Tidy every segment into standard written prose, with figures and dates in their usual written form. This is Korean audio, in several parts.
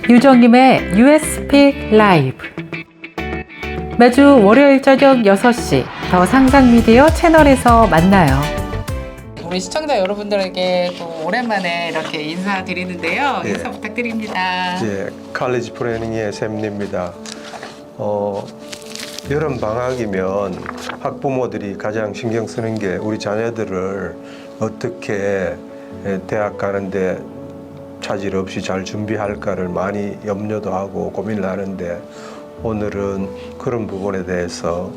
유정임의 USP 라이브. 매주 월요일 저녁 6시 더 상상미디어 채널에서 만나요. 우리 시청자 여러분들에게 또 오랜만에 이렇게 인사드리는데요. 예. 인사 부탁드립니다. 예, 칼리지 플래닝의 샘입니다. 여름 방학이면 학부모들이 가장 신경 쓰는 게 우리 자녀들을 어떻게 대학 가는데 차질 없이 잘 준비할까를 많이 염려도 하고 고민을 하는데, 오늘은 그런 부분에 대해서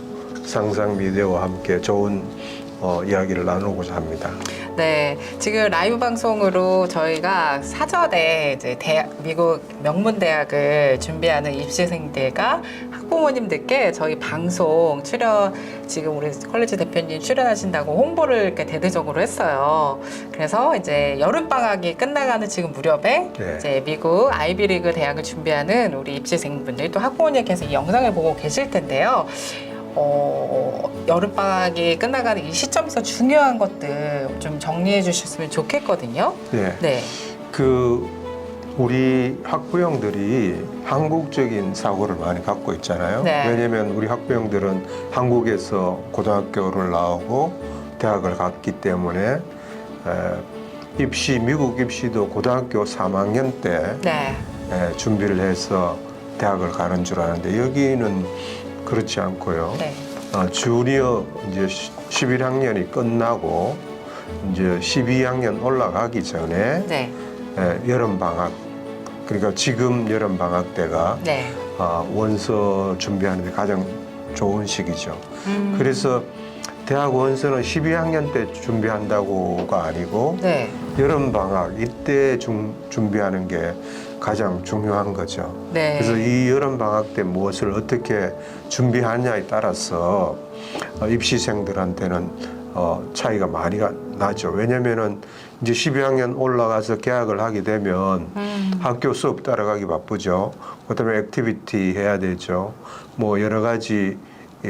상상 미디어와 함께 좋은 이야기를 나누고자 합니다. 네, 지금 라이브 방송으로 저희가 사전에 이제 미국 명문대학을 준비하는 입시생들과 학부모님들께 저희 방송 출연, 지금 우리 컬리지 대표님 출연하신다고 홍보를 이렇게 대대적으로 했어요. 그래서 이제 여름방학이 끝나가는 지금 무렵에 네. 이제 미국 아이비리그 대학을 준비하는 우리 입시생분들 또 학부모님께서 이 영상을 보고 계실 텐데요. 여름방학이 끝나가는 이 시점에서 중요한 것들 좀 정리해 주셨으면 좋겠거든요. 네. 네. 우리 학부형들이 한국적인 사고를 많이 갖고 있잖아요. 네. 왜냐면 우리 학부형들은 한국에서 고등학교를 나오고 대학을 갔기 때문에 미국 입시도 고등학교 3학년 때 네. 준비를 해서 대학을 가는 줄 아는데, 여기는 그렇지 않고요. 네. 주니어 이제 11학년이 끝나고 이제 12학년 올라가기 전에 네. 여름 방학, 그러니까 지금 여름 방학 때가 네. 원서 준비하는 데 가장 좋은 시기죠. 그래서 대학 원서는 12학년 때 준비한다고가 아니고 네. 여름 방학 이때 준비하는 게 가장 중요한 거죠. 네. 그래서 이 여름 방학 때 무엇을 어떻게 준비하냐에 따라서 입시생들한테는 차이가 많이 나죠. 왜냐면은 이제 12학년 올라가서 개학을 하게 되면 학교 수업 따라가기 바쁘죠. 그다음에 액티비티 해야 되죠. 뭐 여러 가지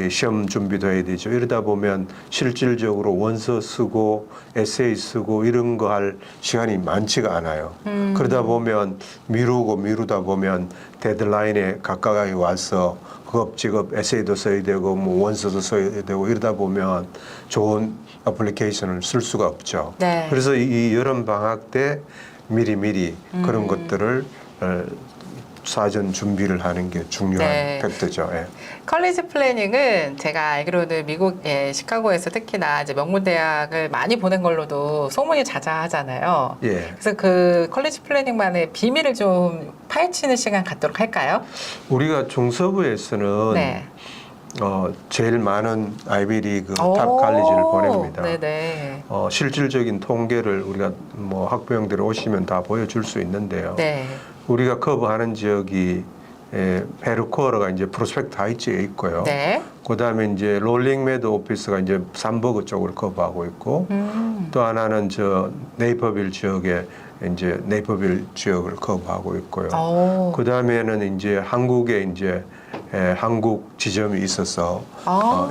시험 준비도 해야 되죠. 이러다 보면 실질적으로 원서 쓰고 에세이 쓰고 이런 거 할 시간이 많지가 않아요. 그러다 보면 미루다 보면 데드라인에 가까이 와서 허겁지겁 에세이도 써야 되고 뭐 원서도 써야 되고, 이러다 보면 좋은 애플리케이션을 쓸 수가 없죠. 네. 그래서 이 여름 방학 때 미리 그런 것들을 사전 준비를 하는 게 중요한 네. 팩트죠. 예. 컬리지 플래닝은 제가 알기로는 미국의 시카고에서 특히나 이제 명문대학을 많이 보낸 걸로도 소문이 자자하잖아요. 예. 그래서 그 컬리지 플래닝만의 비밀을 좀 파헤치는 시간 갖도록 할까요? 우리가 중서부에서는 네. 제일 많은 아이비리그 탑 칼리지를 보냅니다. 네네. 실질적인 통계를 우리가 뭐 학부형들이 오시면 다 보여줄 수 있는데요. 네. 우리가 커버하는 지역이 헤르코어가 이제 프로스펙트 하이츠에 있고요. 네. 그다음에 이제 롤링 메도 오피스가 이제 산버그 쪽을 커버하고 있고, 또 하나는 저 네이퍼빌 지역에 이제 네이퍼빌 지역을 커버하고 있고요. 그다음에는 이제 한국에 이제 한국 지점이 있어서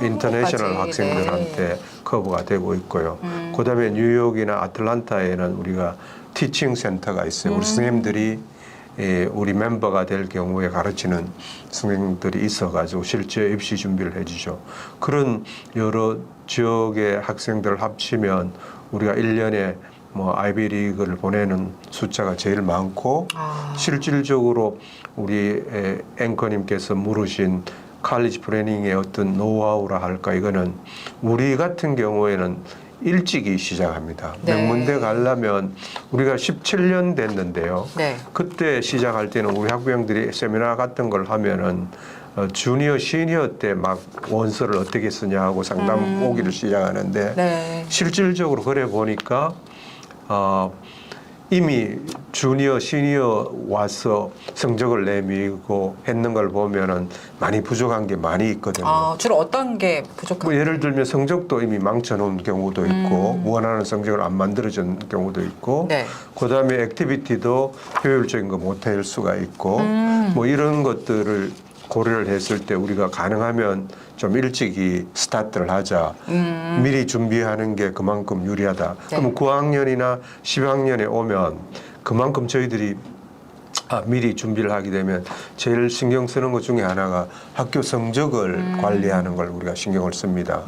인터내셔널 학생들한테 네. 커버가 되고 있고요. 그다음에 뉴욕이나 아틀란타에는 우리가 티칭 센터가 있어요. 우리 선생님들이 우리 멤버가 될 경우에 가르치는 선생님들이 있어가지고 실제 입시 준비를 해주죠. 그런 여러 지역의 학생들을 합치면 우리가 1년에 뭐 아이비리그를 보내는 숫자가 제일 많고, 실질적으로 우리 앵커님께서 물으신 칼리지 플래닝의 어떤 노하우라 할까, 이거는 우리 같은 경우에는 일찍이 시작합니다. 네. 명문대 가려면 우리가 17년 됐는데요. 네. 그때 시작할 때는 우리 학부형들이 세미나 같은 걸 하면은 주니어, 시니어 때 막 원서를 어떻게 쓰냐 하고 상담 오기를 시작하는데, 네. 실질적으로 그래 보니까 이미 주니어, 시니어 와서 성적을 내밀고 했는 걸 보면은 많이 부족한 게 많이 있거든요. 주로 어떤 게 부족한가요? 뭐 예를 들면 성적도 이미 망쳐놓은 경우도 있고, 원하는 성적을 안 만들어진 경우도 있고, 네. 그다음에 액티비티도 효율적인 거 못할 수가 있고, 뭐 이런 것들을 고려를 했을 때 우리가 가능하면 좀 일찍이 스타트를 하자. 미리 준비하는 게 그만큼 유리하다. 네. 그럼 9학년이나 10학년에 오면 그만큼 저희들이 미리 준비를 하게 되면 제일 신경 쓰는 것 중에 하나가 학교 성적을 관리하는 걸 우리가 신경을 씁니다.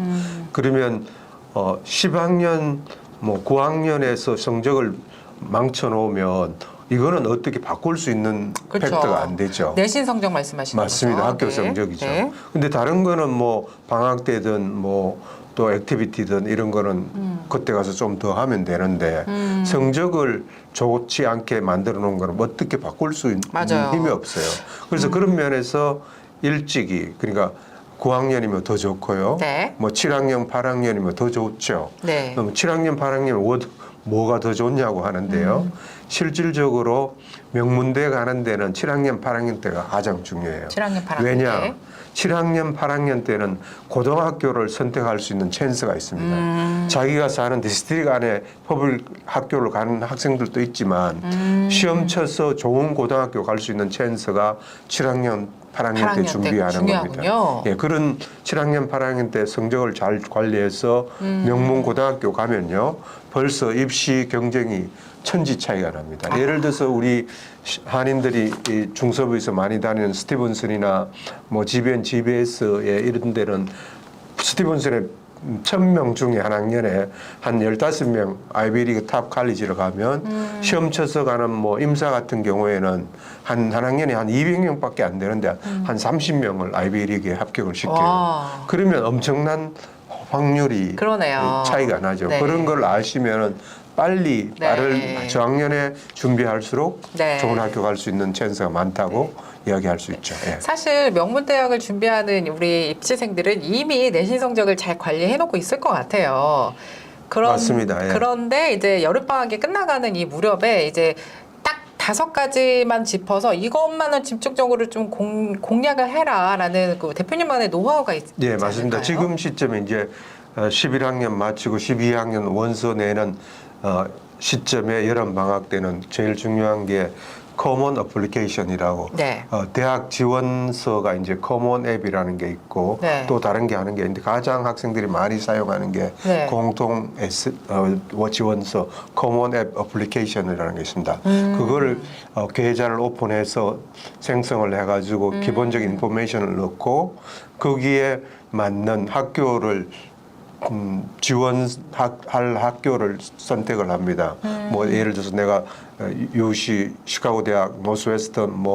그러면 10학년, 뭐 9학년에서 성적을 망쳐놓으면 이거는 어떻게 바꿀 수 있는 그렇죠. 팩터가 안 되죠. 내신 성적 말씀하시는 맞습니다. 거죠? 학교 네. 성적이죠. 네. 근데 다른 거는 뭐 방학 때든 뭐 또 액티비티든 이런 거는 그때 가서 좀 더 하면 되는데 성적을 좋지 않게 만들어 놓은 거는 어떻게 바꿀 수 있는 맞아요. 힘이 없어요. 그래서 그런 면에서 일찍이 그러니까 9학년이면 더 좋고요. 네. 뭐 7학년, 8학년이면 더 좋죠. 네. 그럼 7학년, 8학년 뭐가 더 좋냐고 하는데요. 실질적으로 명문대 가는 데는 7학년, 8학년 때가 가장 중요해요. 7학년, 8학년 왜냐? 때. 7학년, 8학년 때는 고등학교를 선택할 수 있는 찬스가 있습니다. 자기가 사는 디스트릭 안에 퍼블릭 학교를 가는 학생들도 있지만 시험 쳐서 좋은 고등학교 갈 수 있는 찬스가 7학년, 8학년 때 준비하는 겁니다. 예, 그런 7학년, 8학년 때 성적을 잘 관리해서 명문 고등학교 가면요. 벌써 입시 경쟁이 천지 차이가 납니다. 예를 들어서 우리 한인들이 이 중서부에서 많이 다니는 스티븐슨이나 뭐 GBN, GBS에 이런 데는 스티븐슨의 1000명 중에 한 학년에 한 15명 아이비리그 탑 칼리지를 가면 시험 쳐서 가는 뭐 임사 같은 경우에는 한 학년에 한 200명밖에 안 되는데 한 30명을 아이비리그에 합격을 시켜요. 와. 그러면 엄청난 확률이 그러네요. 차이가 나죠. 네. 그런 걸 아시면은 빨리 네. 빠른 저학년에 준비할수록 네. 좋은 학교 갈 수 있는 찬스가 많다고 이야기할 수 있죠. 예. 사실 명문대학을 준비하는 우리 입시생들은 이미 내신 성적을 잘 관리해놓고 있을 것 같아요. 맞습니다. 예. 그런데 이제 여름방학이 끝나가는 이 무렵에 이제 딱 5가지만 짚어서 이것만은 집중적으로 좀 공략을 해라라는 그 대표님만의 노하우가 있지 예, 맞습니다. 않을까요? 지금 시점에 이제 11학년 마치고 12학년 원서 내는 시점에 여름방학 때는 제일 중요한 게 커먼 어플리케이션이라고 네. 대학 지원서가 이제 커먼 앱이라는 게 있고 네. 또 다른 게 하는 게 있는데 가장 학생들이 많이 사용하는 게 네. 공통 지원서 커먼 앱 어플리케이션이라는 게 있습니다. 그걸 계좌를 오픈해서 생성을 해가지고 기본적인 인포메이션을 넣고 거기에 맞는 학교를 지원할 학교를 선택을 합니다. 뭐 예를 들어서 내가 UC, 시카고 대학, 노스웨스턴,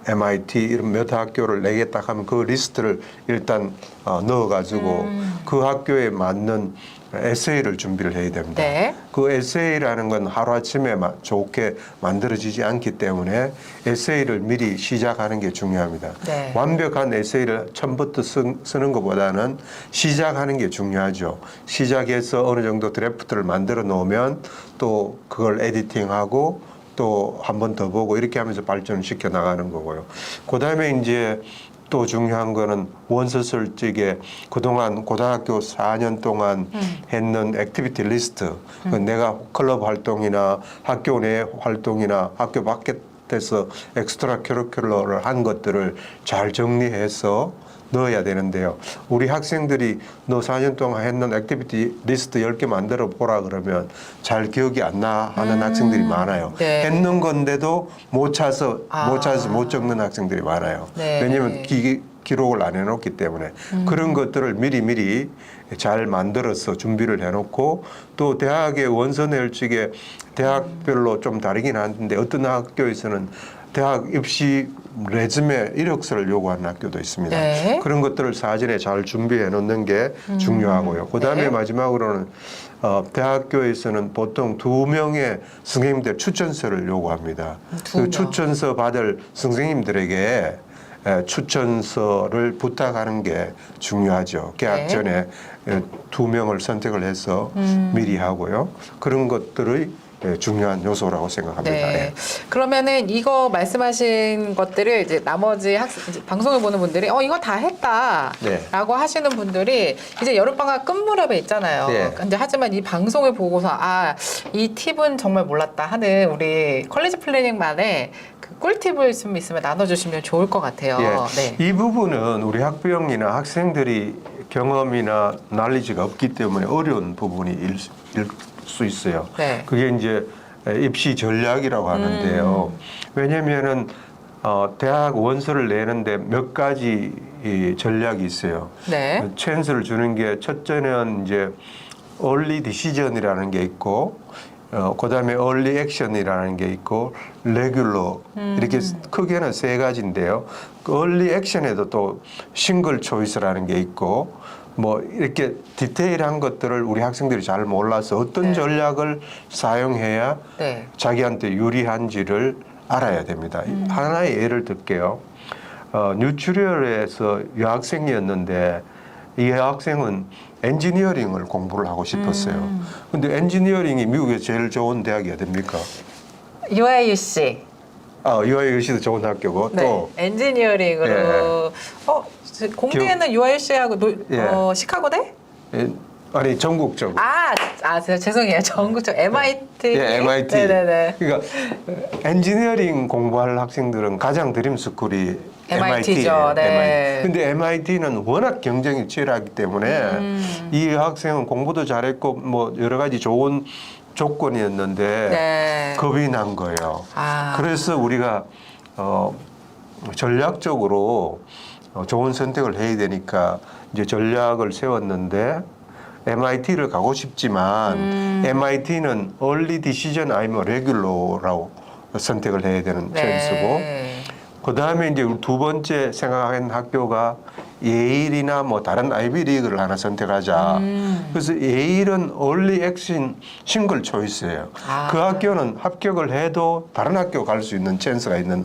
MIT 이런 몇 학교를 내겠다 하면 그 리스트를 일단 넣어가지고 그 학교에 맞는 에세이를 준비를 해야 됩니다. 네. 그 에세이라는 건 하루아침에 좋게 만들어지지 않기 때문에 에세이를 미리 시작하는 게 중요합니다. 네. 완벽한 에세이를 처음부터 쓰는 것보다는 시작하는 게 중요하죠. 시작해서 어느 정도 드래프트를 만들어 놓으면 또 그걸 에디팅하고 또 한 번 더 보고 이렇게 하면서 발전을 시켜 나가는 거고요. 그다음에 이제 또 중요한 거는 원서 설정에 그동안 고등학교 4년 동안 했는 액티비티 리스트, 내가 클럽 활동이나 학교 내 활동이나 학교 밖에서 엑스트라 커리큘러를 한 것들을 잘 정리해서 넣어야 되는데요. 우리 학생들이 너 4년 동안 했는 액티비티 리스트 10개 만들어 보라 그러면 잘 기억이 안 나 하는 학생들이 많아요. 네. 했는 건데도 못 찾아서 못 적는 학생들이 많아요. 네. 왜냐하면 기록을 안 해놓기 때문에 그런 것들을 미리 잘 만들어서 준비를 해놓고 또 대학의 원서 낼 적에 대학별로 좀 다르긴 한데 어떤 학교에서는 대학 입시 레즈메 이력서를 요구하는 학교도 있습니다. 네. 그런 것들을 사전에 잘 준비해 놓는 게 중요하고요. 그다음에 네. 마지막으로는 대학교에서는 보통 2명의 선생님들 추천서를 요구합니다. 그 추천서 받을 선생님들에게 추천서를 부탁하는 게 중요하죠. 계약 네. 전에 2명을 선택을 해서 미리 하고요. 그런 것들의 중요한 요소라고 생각합니다. 네. 예. 그러면은 이거 말씀하신 것들을 이제 나머지 이제 방송을 보는 분들이 이거 다 했다라고 네. 하시는 분들이 이제 여름방학 끝무렵에 있잖아요. 네. 근데 하지만 이 방송을 보고서 이 팁은 정말 몰랐다 하는 우리 컬리지 플래닝만의 그 꿀팁을 좀 있으면 나눠주시면 좋을 것 같아요. 예. 네. 이 부분은 우리 학부형이나 학생들이 경험이나 날리지가 없기 때문에 어려운 부분일 수 있어요. 네. 그게 이제 입시 전략이라고 하는데요. 왜냐면은 대학 원서를 내는데 몇 가지 이 전략이 있어요. 네. 찬스를 주는 게 첫째는 이제 early decision이라는 게 있고, 그다음에 early action이라는 게 있고, regular 이렇게 크게는 세 가지인데요. 그 early action에도 또 싱글 초이스라는 게 있고, 뭐 이렇게 디테일한 것들을 우리 학생들이 잘 몰라서 어떤 네. 전략을 사용해야 네. 자기한테 유리한지를 알아야 됩니다. 하나의 예를 들게요. 뉴트리얼에서 여학생이었는데 이 여학생은 엔지니어링을 공부를 하고 싶었어요. 근데 엔지니어링이 미국에 제일 좋은 대학이 어딥니까? UIUC. UIUC도 좋은 학교고 네. 또 엔지니어링으로 공대는 UIUC하고 예. 시카고대? 아니 전국적으로. 죄송해요. 전국적 MIT. 예, MIT. 네네네. 그러니까 엔지니어링 공부할 학생들은 가장 드림 스쿨이 MIT죠. 네. 근데 MIT는 워낙 경쟁이 치열하기 때문에 이 학생은 공부도 잘했고 뭐 여러 가지 좋은 조건이었는데 네. 겁이 난 거예요. 그래서 우리가 전략적으로 좋은 선택을 해야 되니까 이제 전략을 세웠는데 MIT를 가고 싶지만 MIT는 early decision 아니면 regular라고 선택을 해야 되는 찬스고 그 다음에 이제 두 번째 생각한 학교가 예일이나 뭐 다른 아이비리그를 하나 선택하자. 그래서 예일은 early action 싱글 초이스예요. 그 학교는 합격을 해도 다른 학교 갈 수 있는 찬스가 있는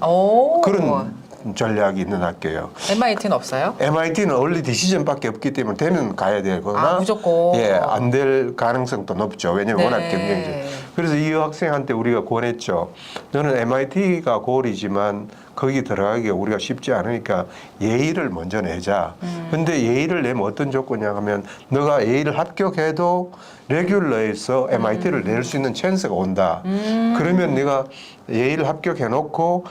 그런 전략이 있는 학교예요. MIT는 없어요? MIT는 early decision밖에 없기 때문에 되면 가야 되거나 무조건. 안 될 가능성도 높죠. 왜냐면 워낙 경쟁이죠. 그래서 이 학생한테 우리가 권했죠. 너는 MIT가 골이지만 거기 들어가기가 우리가 쉽지 않으니까 예의를 먼저 내자. 근데 예의를 내면 어떤 조건이냐 하면 너가 예의를 합격해도 레귤러에서 MIT를 낼 수 있는 찬스가 온다. 그러면 네가 예의를 합격해 놓고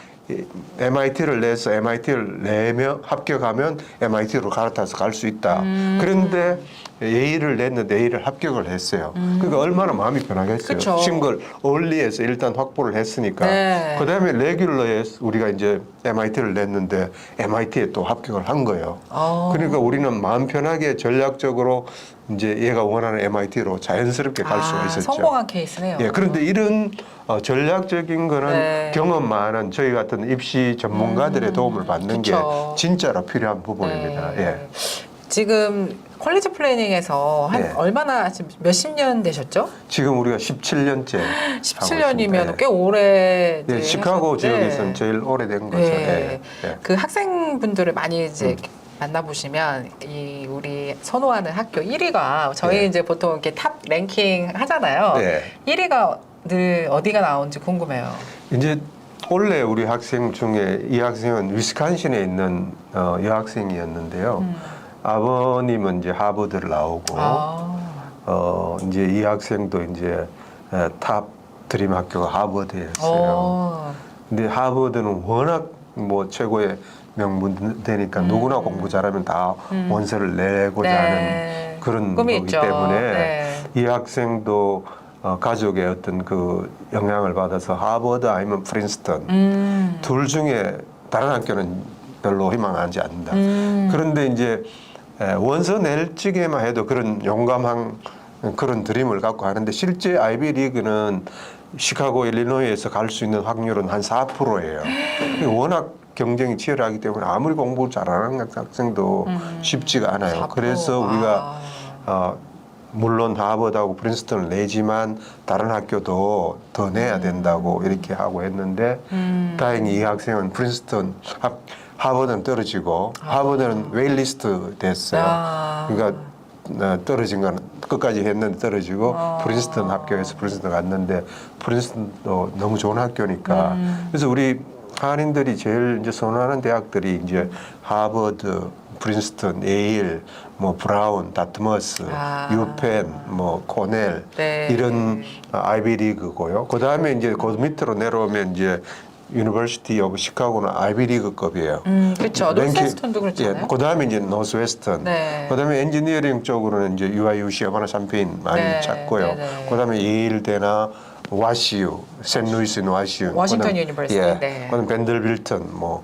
MIT를 내서 MIT를 내면 합격하면 MIT로 갈아타서 갈 수 있다. 그런데 예의를 냈는데 예의를 합격을 했어요. 그러니까 얼마나 마음이 편하겠어요. 그쵸. 싱글 얼리에서 일단 확보를 했으니까. 네. 그다음에 레귤러에 우리가 이제 MIT를 냈는데 MIT에 또 합격을 한 거예요. 그러니까 우리는 마음 편하게 전략적으로 이제 얘가 원하는 MIT로 자연스럽게 갈 수가 있었죠. 성공한 케이스네요. 예, 그런데 이런 전략적인 거는 경험 많은 저희 같은 입시 전문가들의 도움을 받는 그쵸. 게 진짜로 필요한 부분입니다. 예. 지금 컬리지 플래닝에서 한 얼마나 지금 몇십 년 되셨죠? 지금 우리가 17년째 17년이면 꽤 오래 예, 시카고 지역에서는 제일 오래된 거죠. 예. 예. 그 학생분들을 많이 이제 만나보시면 이 우리 선호하는 학교 1위가 저희 이제 보통 이렇게 탑 랭킹 하잖아요. 1위가 늘 어디가 나온지 궁금해요. 이제 원래 우리 학생 중에 이 학생은 위스콘신에 있는 여학생이었는데요. 아버님은 이제 하버드를 나오고 이제 이 학생도 이제 탑 드림 학교가 하버드였어요. 근데 하버드는 워낙 뭐 최고의 명문대니까 누구나 공부 잘하면 다 원서를 내고자 하는 그런 꿈이 거기 있죠. 때문에 이 학생도 가족의 어떤 그 영향을 받아서 하버드 아니면 프린스턴 둘 중에 다른 학교는 별로 희망하지 않는다. 그런데 이제 원서 낼 적에만 해도 그런 용감한 그런 드림을 갖고 하는데 실제 아이비 리그는 시카고 일리노이에서 갈 수 있는 확률은 한 4%예요. 워낙 경쟁이 치열하기 때문에 아무리 공부를 잘하는 학생도 쉽지가 않아요. 4%. 그래서 우리가 물론 하버드하고 프린스턴을 내지만 다른 학교도 더 내야 된다고 이렇게 하고 했는데 다행히 이 학생은 프린스턴 하버드는 떨어지고 하버드는 웨일리스트 됐어요. 그러니까 떨어진 건 끝까지 했는데 떨어지고 프린스턴 합격해서 프린스턴 갔는데 프린스턴도 너무 좋은 학교니까 그래서 우리 한인들이 제일 이제 선호하는 대학들이 이제 하버드, 프린스턴, 예일, 뭐 브라운, 다트머스, 유펜, 뭐 코넬 이런 아이비리그고요. 그 다음에 이제 그 밑으로 내려오면 이제 유니버시티 오브 시카고는 아이비리그급이에요. 그렇죠. 노스웨스턴도 그렇잖아요. 그 다음에 이제 노스웨스턴. 그 다음에 엔지니어링 쪽으로는 이제 UIUC, 어바나 샴페인 많이 찾고요. 그 다음에 예일대나 와시유, 샌루이스는 와시유, 워싱턴 그다음, 유니버시티, 예, 네. 그다음 밴들빌턴, 뭐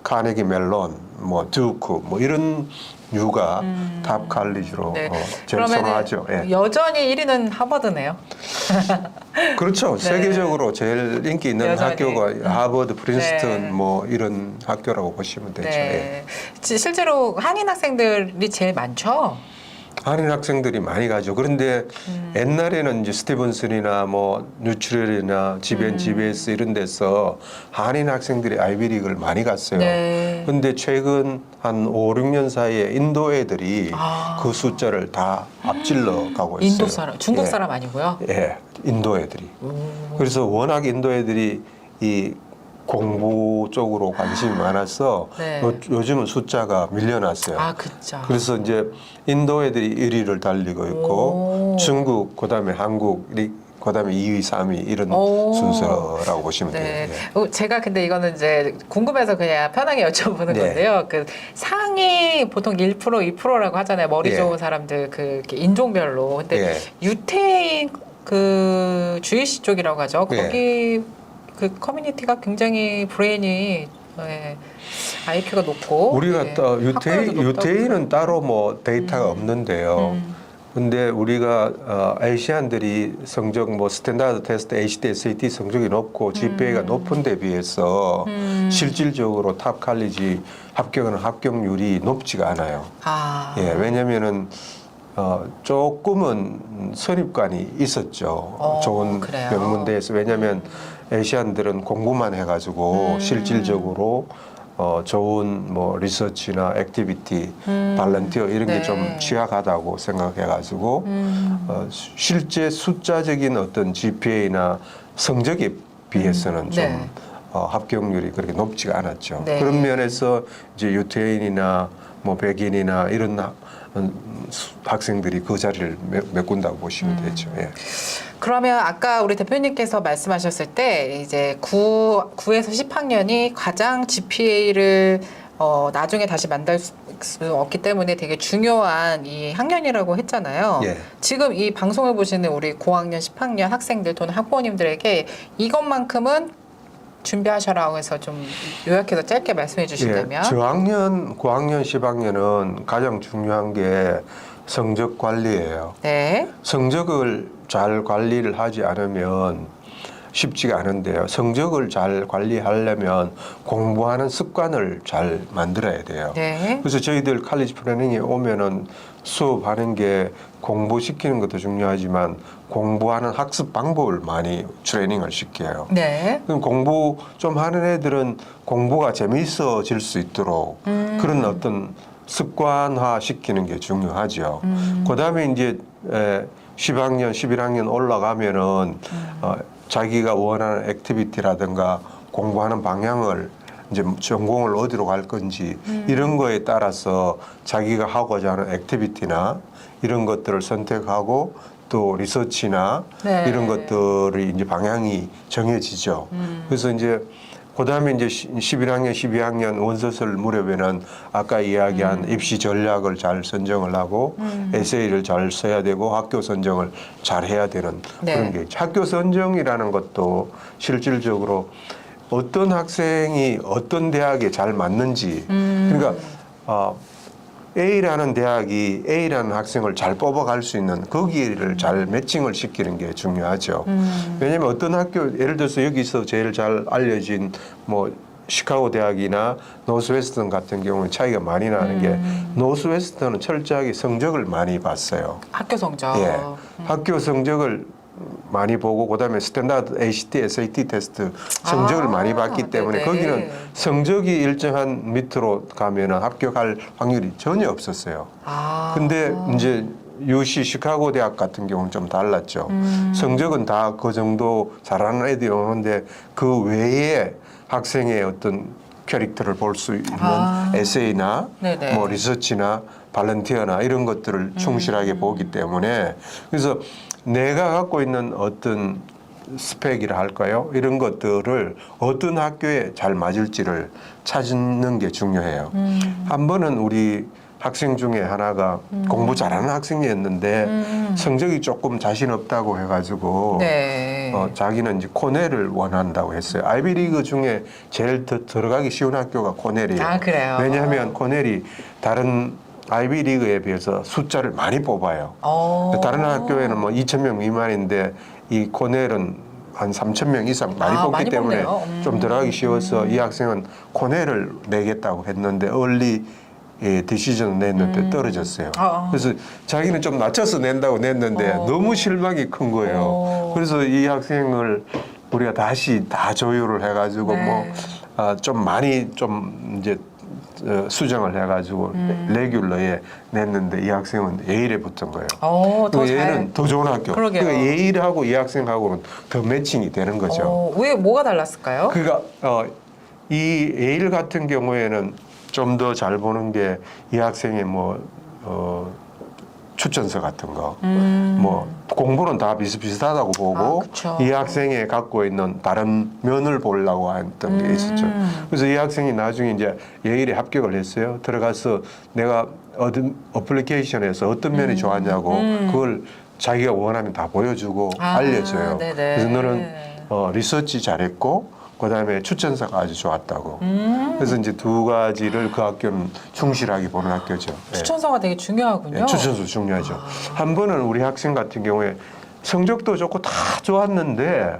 카네기 멜론, 뭐 듀크, 뭐 이런 유가 탑 칼리지로 네. 제일 선호하죠. 예. 여전히 1위는 하버드네요. 그렇죠. 네. 세계적으로 제일 인기 있는 여전히. 학교가 하버드, 프린스턴 네. 뭐 이런 학교라고 보시면 되죠. 예. 네. 실제로 한인 학생들이 제일 많죠. 한인 학생들이 많이 가죠. 그런데 옛날에는 이제 스티븐슨이나 뭐 뉴트럴이나 GBS 이런 데서 한인 학생들이 아이비리그를 많이 갔어요. 네. 근데 최근 한 5, 6년 사이에 인도 애들이 아. 그 숫자를 다 앞질러 가고 있어요. 인도 사람, 중국 예. 사람 아니고요. 예, 인도 애들이. 그래서 워낙 인도 애들이 이 공부 쪽으로 관심이 많아서 네. 요즘은 숫자가 밀려났어요. 아, 그쵸. 그래서 이제 인도 애들이 1위를 달리고 있고 오. 중국, 그다음에 한국, 그다음에 2위, 3위 이런 오. 순서라고 보시면 네. 돼요. 제가 근데 이거는 이제 궁금해서 그냥 편하게 여쭤보는 네. 건데요. 그 상위 보통 1%, 2%라고 하잖아요. 머리 예. 좋은 사람들 그 이렇게 인종별로. 근데 예. 유태인 그 주이시 쪽이라고 하죠. 예. 거기 그 커뮤니티가 굉장히 브레인이 IQ가 높고 우리가 예, 또 학벌도 높다고 유태인은 따로 뭐 데이터가 없는데요. 근데 우리가 아시안들이 성적 뭐 스탠다드 테스트, HT, SAT 성적이 높고 GPA가 높은 데 비해서 실질적으로 탑 칼리지 합격하는 합격률이 높지가 않아요. 아. 예, 왜냐면은 조금은 선입관이 있었죠. 좋은 그래요? 명문대에서. 왜냐면 아시안들은 공부만 해가지고 실질적으로 좋은 뭐 리서치나 액티비티, 발런티어 이런 게 네. 좀 취약하다고 생각해가지고 실제 숫자적인 어떤 GPA나 성적에 비해서는 좀 네. 합격률이 그렇게 높지가 않았죠. 네. 그런 면에서 이제 유태인이나 뭐 백인이나 이런 학생들이 그 자리를 메꾼다고 보시면 되죠. 예. 그러면 아까 우리 대표님께서 말씀하셨을 때 이제 9에서 10학년이 가장 GPA를 나중에 다시 만들 수 없기 때문에 되게 중요한 이 학년이라고 했잖아요. 예. 지금 이 방송을 보시는 우리 고학년, 10학년 학생들 또는 학부모님들에게 이것만큼은 준비하셔라고 해서 좀 요약해서 짧게 말씀해 주신다면. 예, 저학년, 고학년, 10학년은 가장 중요한 게 성적 관리예요. 네. 성적을 잘 관리를 하지 않으면 쉽지가 않은데요. 성적을 잘 관리하려면 공부하는 습관을 잘 만들어야 돼요. 네. 그래서 저희들 칼리지 플래닝에 오면은 수업하는 게 공부시키는 것도 중요하지만 공부하는 학습 방법을 많이 트레이닝을 시켜요. 네. 그럼 공부 좀 하는 애들은 공부가 재미있어질 수 있도록 그런 어떤 습관화 시키는 게 중요하죠. 그다음에 이제 10학년, 11학년 올라가면은 자기가 원하는 액티비티라든가 공부하는 방향을 이제 전공을 어디로 갈 건지 이런 거에 따라서 자기가 하고자 하는 액티비티나 이런 것들을 선택하고 또 리서치나 네. 이런 것들이 이제 방향이 정해지죠. 그래서 이제 그다음에 이제 11학년, 12학년 원서설 무렵에는 아까 이야기한 입시 전략을 잘 선정을 하고 에세이를 잘 써야 되고 학교 선정을 잘 해야 되는 네. 그런 게 있죠. 학교 선정이라는 것도 실질적으로 어떤 학생이 어떤 대학에 잘 맞는지 그러니까 A라는 대학이 A라는 학생을 잘 뽑아갈 수 있는 거기를 잘 매칭을 시키는 게 중요하죠. 왜냐하면 어떤 학교 예를 들어서 여기서 제일 잘 알려진 뭐 시카고 대학이나 노스웨스턴 같은 경우는 차이가 많이 나는 게 노스웨스턴은 철저하게 성적을 많이 봤어요. 학교 성적. 예, 학교 성적을 많이 보고 그다음에 스탠다드 HT, SAT 테스트 성적을 많이 봤기 때문에 네네. 거기는 성적이 일정한 밑으로 가면은 합격할 확률이 전혀 없었어요. 근데 이제 UC 시카고 대학 같은 경우는 좀 달랐죠. 성적은 다 그 정도 잘하는 애들이 오는데 그 외에 학생의 어떤 캐릭터를 볼 수 있는 에세이나 네네. 뭐 리서치나 발런티어나 이런 것들을 충실하게 보기 때문에 그래서 내가 갖고 있는 어떤 스펙이라 할까요? 이런 것들을 어떤 학교에 잘 맞을지를 찾는 게 중요해요. 한 번은 우리 학생 중에 하나가 공부 잘하는 학생이었는데 성적이 조금 자신 없다고 해가지고 네. 자기는 이제 코넬을 원한다고 했어요. 아이비리그 중에 제일 들어가기 쉬운 학교가 코넬이에요. 아, 그래요? 왜냐하면 코넬이 다른 아이비리그에 비해서 숫자를 많이 뽑아요. 다른 학교에는 뭐 2,000명 미만인데 이 코넬은 한 3,000명 이상 많이 뽑기 많이 때문에 뽑네요. 좀 들어가기 쉬워서 이 학생은 코넬을 내겠다고 했는데 얼리 디시전을 냈는데 떨어졌어요. 그래서 자기는 좀 낮춰서 낸다고 냈는데 너무 실망이 큰 거예요. 그래서 이 학생을 우리가 다시 다 조율을 해가지고 네. 좀 많이 좀 이제 수정을 해가지고 레귤러에 냈는데 이 학생은 예일에 붙은 거예요. 더 얘는 더 좋은 학교. 그러게요. 그러니까 예일하고 이 학생하고는 더 매칭이 되는 거죠. 왜 뭐가 달랐을까요? 그러니까 이 예일 같은 경우에는 좀 더 잘 보는 게 이 학생의 추천서 같은 거, 뭐 공부는 다 비슷비슷하다고 보고 그쵸. 이 학생이 갖고 있는 다른 면을 보려고 했던 게 있었죠. 그래서 이 학생이 나중에 이제 예일에 합격을 했어요. 들어가서 내가 얻은 어플리케이션에서 어떤 면이 좋았냐고 그걸 자기가 원하면 다 보여주고 알려줘요. 네네. 그래서 너는 리서치 잘했고 그다음에 추천서가 아주 좋았다고. 그래서 이제 두 가지를 그 학교는 충실하게 보는 학교죠. 추천서가 되게 중요하군요. 네, 추천서 중요하죠. 한 번은 우리 학생 같은 경우에 성적도 좋고 다 좋았는데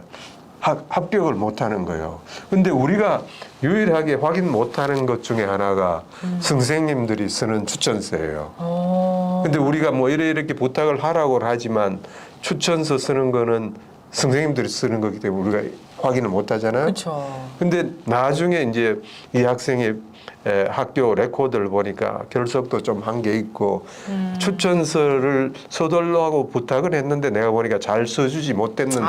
합격을 못하는 거예요. 근데 우리가 유일하게 확인 못하는 것 중에 하나가 선생님들이 쓰는 추천서예요. 근데 우리가 뭐 이렇게 부탁을 하라고 하지만 추천서 쓰는 거는 선생님들이 쓰는 거기 때문에 우리가 확인을 못 하잖아요. 그렇죠. 근데 나중에 이제 이 학생의 학교 레코드를 보니까 결석도 좀 한 게 있고 추천서를 서둘러하고 부탁을 했는데 내가 보니까 잘 써주지 못했는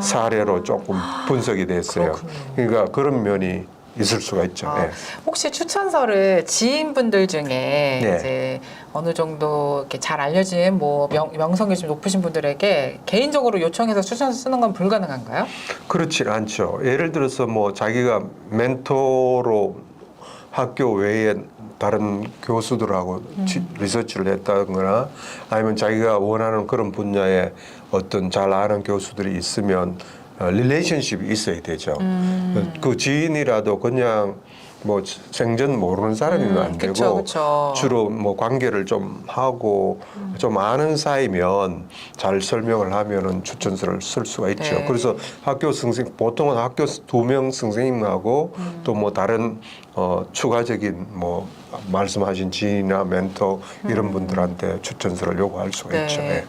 사례로 조금 분석이 됐어요. 그렇군요. 그러니까 그런 면이 있을 수가 있죠. 예. 혹시 추천서를 지인분들 중에 네. 이제 어느 정도 이렇게 잘 알려진 뭐 명성이 좀 높으신 분들에게 개인적으로 요청해서 추천서 쓰는 건 불가능한가요? 그렇지 않죠. 예를 들어서 뭐 자기가 멘토로 학교 외에 다른 교수들하고 리서치를 했다거나 아니면 자기가 원하는 그런 분야에 어떤 잘 아는 교수들이 있으면 릴레이션십이 있어야 되죠. 그 지인이라도 그냥 뭐 생전 모르는 사람이면 안 되고 그쵸. 주로 뭐 관계를 좀 하고 좀 아는 사이면 잘 설명을 하면은 추천서를 쓸 수가 있죠. 네. 그래서 학교 선생 보통은 학교 2명 선생님하고 또 뭐 다른 추가적인 뭐 말씀하신 지인이나 멘토 이런 분들한테 추천서를 요구할 수가 있죠. 네.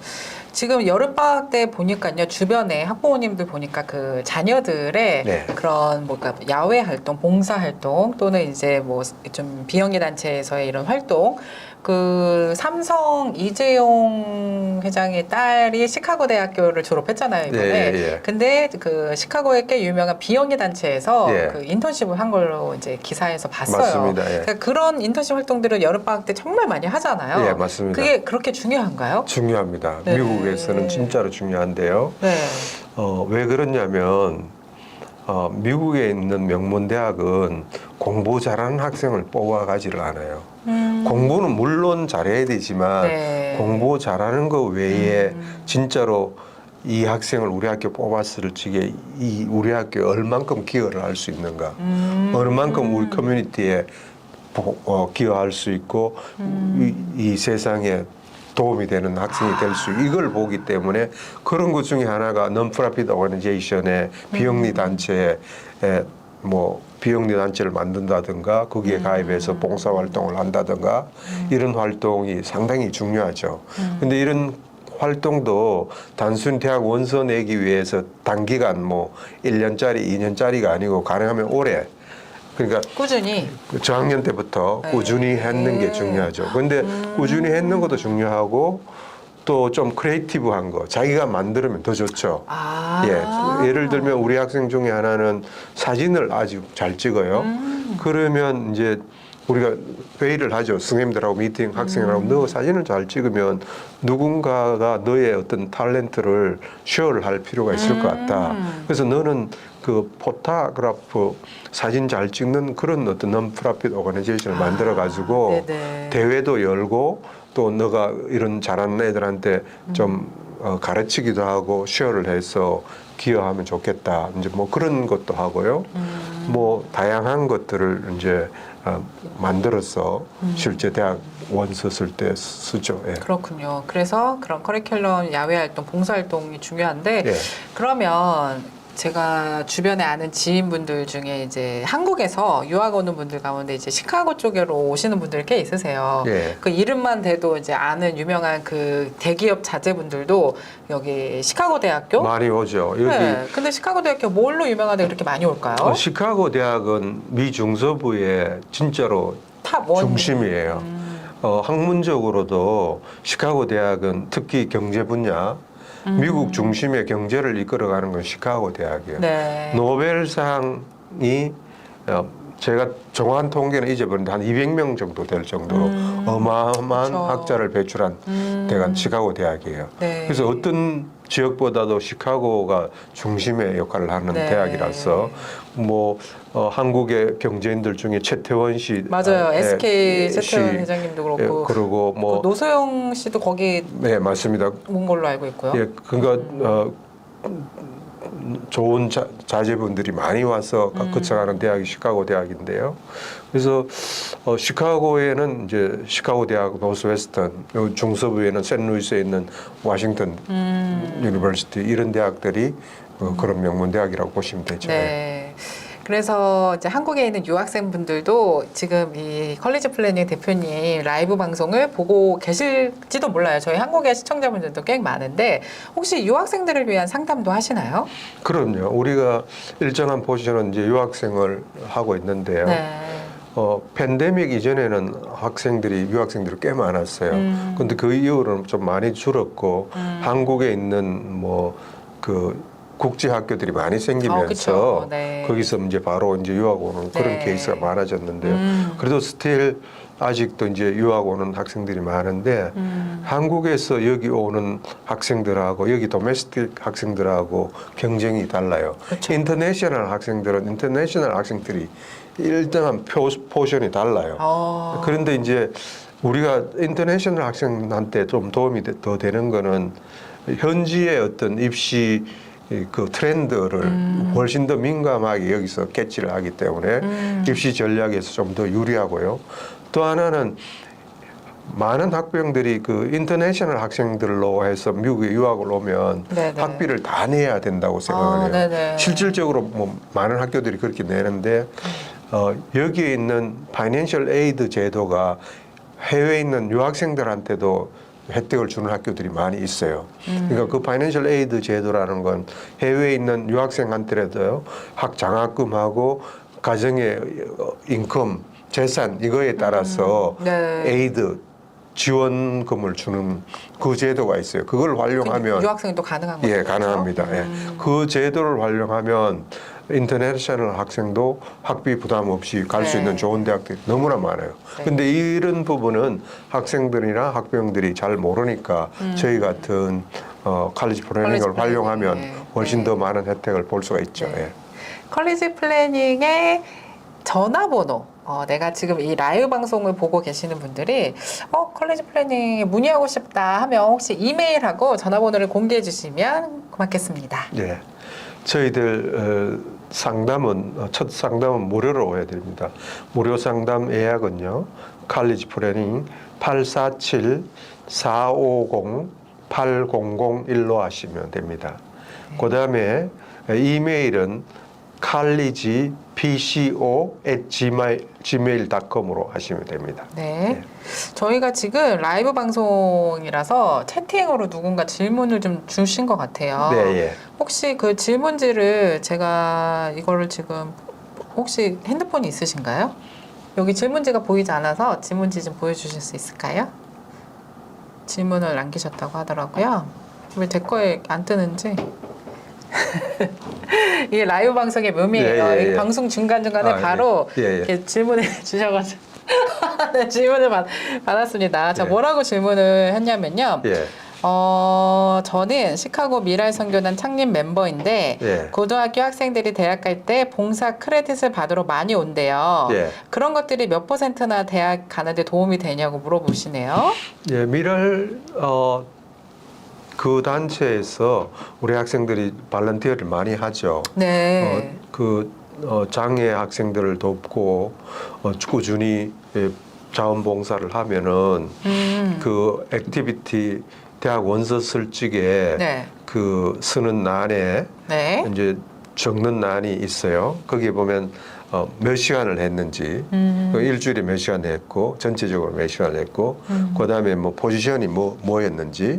지금 여름방학 때 보니까요, 주변에 학부모님들 보니까 그 자녀들의 네. 그런 뭔가 야외 활동, 봉사 활동 또는 이제 뭐 좀 비영리 단체에서의 이런 활동, 그 삼성 이재용 회장의 딸이 시카고 대학교를 졸업했잖아요, 이번에. 예. 근데 그 시카고의 꽤 유명한 비영리 단체에서 예. 그 인턴십을 한 걸로 이제 기사에서 봤어요. 맞습니다. 예. 그러니까 그런 인턴십 활동들을 여름방학 때 정말 많이 하잖아요. 예, 맞습니다. 그게 그렇게 중요한가요? 중요합니다. 네. 미국에서는 진짜로 중요한데요. 네. 왜 그러냐면 미국에 있는 명문대학은 공부 잘하는 학생을 뽑아가지를 않아요. 공부는 물론 잘해야 되지만 네. 공부 잘하는 거 외에 진짜로 이 학생을 우리 학교 뽑았을 적에 이 우리 학교에 얼만큼 기여를 할 수 있는가, 얼만큼 우리 커뮤니티에 기여할 수 있고 이 세상에 도움이 되는 학생이 될 수 이걸 보기 때문에 그런 것 중에 하나가 non-profit organization의 비영리 단체에 뭐 비영리 단체를 만든다든가 거기에 가입해서 봉사 활동을 한다든가 이런 활동이 상당히 중요하죠. 근데 이런 활동도 단순히 대학 원서 내기 위해서 단기간 뭐 1년짜리, 2년짜리가 아니고 가능하면 오래 그러니까 꾸준히. 저학년 때부터 꾸준히 했는 게 중요하죠. 근데 꾸준히 했는 것도 중요하고 또 좀 크리에이티브한 거 자기가 만들면 더 좋죠. 예를 들면 우리 학생 중에 하나는 사진을 아주 잘 찍어요. 그러면 이제 우리가 회의를 하죠. 선생님들하고 미팅, 학생들하고 너 사진을 잘 찍으면 누군가가 너의 어떤 탤런트를 쉐어를 할 필요가 있을 것 같다. 그래서 너는 그 포토그래프 사진 잘 찍는 그런 어떤 non-profit organization을 만들어 가지고 네네. 대회도 열고 또 너가 이런 잘하는 애들한테 좀 가르치기도 하고 쉐어를 해서 기여하면 좋겠다. 이제 뭐 그런 것도 하고요. 뭐 다양한 것들을 이제 만들어서 실제 대학 원서 쓸 때 쓰죠. 예. 그렇군요. 그래서 그런 커리큘럼, 야외 활동, 봉사 활동이 중요한데 예. 그러면 제가 주변에 아는 지인분들 중에 이제 한국에서 유학 오는 분들 가운데 이제 시카고 쪽으로 오시는 분들 꽤 있으세요. 예. 그 이름만 대도 이제 아는 유명한 그 대기업 자제분들도 여기 시카고 대학교. 많이 오죠. 여기 네. 근데 시카고 대학교 뭘로 유명한데 그렇게 많이 올까요? 시카고 대학은 미 중서부의 진짜로 탑 원. 중심이에요. 학문적으로도 시카고 대학은 특히 경제 분야, 미국 중심의 경제를 이끌어가는 건 시카고 대학이에요. 네. 노벨상이 제가 정확한 통계는 잊어버렸는데 한 200명 정도 될 정도로 어마어마한 그쵸. 학자를 배출한 대가 시카고 대학이에요. 네. 그래서 어떤 지역보다도 시카고가 중심의 역할을 하는 네. 대학이라서 뭐 한국의 경제인들 중에 최태원 씨 맞아요. SK 씨, 최태원 회장님도 그렇고. 그리고 뭐 그 노소영 씨도 거기 네 맞습니다. 온 걸로 알고 있고요. 예, 그러니까 좋은 자제분들이 많이 와서 거쳐가는 대학이 시카고 대학인데요. 그래서 시카고에는 이제 시카고 대학 노스웨스턴, 중서부에는 샌루이스에 있는 워싱턴 유니버시티 이런 대학들이 그런 명문 대학이라고 보시면 되죠. 네. 그래서 이제 한국에 있는 유학생분들도 지금 이 컬리지 플래닝 대표님 라이브 방송을 보고 계실지도 몰라요. 저희 한국의 시청자분들도 꽤 많은데 혹시 유학생들을 위한 상담도 하시나요? 그럼요. 우리가 일정한 포지션은 이제 유학생을 하고 있는데요. 네. 팬데믹 이전에는 유학생들이 꽤 많았어요. 근데 그 이후로는 좀 많이 줄었고 한국에 있는 뭐 그 국제 학교들이 많이 생기면서 그쵸. 네. 거기서 이제 바로 이제 유학 오는 그런 네. 케이스가 많아졌는데요. 그래도 스틸 아직도 이제 유학 오는 학생들이 많은데 한국에서 여기 오는 학생들하고 여기 도메스틱 학생들하고 경쟁이 달라요. 그쵸. 인터내셔널 학생들이 일정한 포션이 달라요. 그런데 이제 우리가 인터내셔널 학생한테 좀 도움이 더 되는 거는 현지의 어떤 입시 그 트렌드를 훨씬 더 민감하게 여기서 캐치를 하기 때문에 입시 전략에서 좀 더 유리하고요. 또 하나는 많은 학부형들이 그 인터내셔널 학생들로 해서 미국에 유학을 오면 네네. 학비를 다 내야 된다고 생각을 해요. 네네. 실질적으로 뭐 많은 학교들이 그렇게 내는데 여기에 있는 파이낸셜 에이드 제도가 해외에 있는 유학생들한테도 혜택을 주는 학교들이 많이 있어요. 그러니까 그 파이낸셜 에이드 제도라는 건 해외에 있는 유학생한테라도 장학금하고 가정의 인컴, 재산 이거에 따라서 네. 에이드 지원금을 주는 그 제도가 있어요. 그걸 활용하면 유학생도 가능한 거죠? 예, 가능합니다. 예. 그 제도를 활용하면 인터내셔널 학생도 학비 부담 없이 갈 수 네. 있는 좋은 대학들이 너무나 많아요. 네. 근데 이런 부분은 학생들이나 학부형들이 잘 모르니까 저희 같은 컬리지 플래닝을 플래닝, 활용하면 네. 훨씬 네. 더 많은 혜택을 볼 수가 있죠. 네. 예. 컬리지 플래닝의 전화번호. 내가 지금 이 라이브 방송을 보고 계시는 분들이 컬리지 플래닝에 문의하고 싶다 하면 혹시 이메일하고 전화번호를 공개해 주시면 고맙겠습니다. 예. 저희들 첫 상담은 무료로 해야 됩니다. 무료 상담 예약은요. 컬리지 플래닝 847-450-8001로 하시면 됩니다. 그다음에 이메일은 collegepco@gmail.com으로 하시면 됩니다. 네. 저희가 지금 라이브 방송이라서 채팅으로 누군가 질문을 좀 주신 것 같아요. 네, 예. 혹시 그 질문지를 제가 이거를 지금 혹시 핸드폰이 있으신가요? 여기 질문지가 보이지 않아서 질문지 좀 보여주실 수 있을까요? 질문을 남기셨다고 하더라고요. 왜 제 거에 안 뜨는지. 이게 라이브 방송의 묘미예요. 예, 예, 예. 이 방송 중간중간에 바로 예, 예. 이렇게 질문을 주셔가지고. 네, 질문을 받았습니다. 자, 예. 뭐라고 질문을 했냐면요. 예. 저는 시카고 미랄선교단 창립 멤버인데 예. 고등학교 학생들이 대학 갈 때 봉사 크레딧을 받으러 많이 온대요. 예. 그런 것들이 몇 %나 대학 가는데 도움이 되냐고 물어보시네요. 예, 미랄 그 단체에서 우리 학생들이 발런티어를 많이 하죠. 네. 장애 학생들을 돕고 꾸준히 자원봉사를 하면은 그 액티비티 대학 원서 쓸직에 네. 그 쓰는 난에 네. 이제 적는 난이 있어요. 거기에 보면 몇 시간을 했는지, 그 일주일에 몇 시간 했고, 전체적으로 몇 시간을 했고, 그다음에 뭐 포지션이 뭐였는지,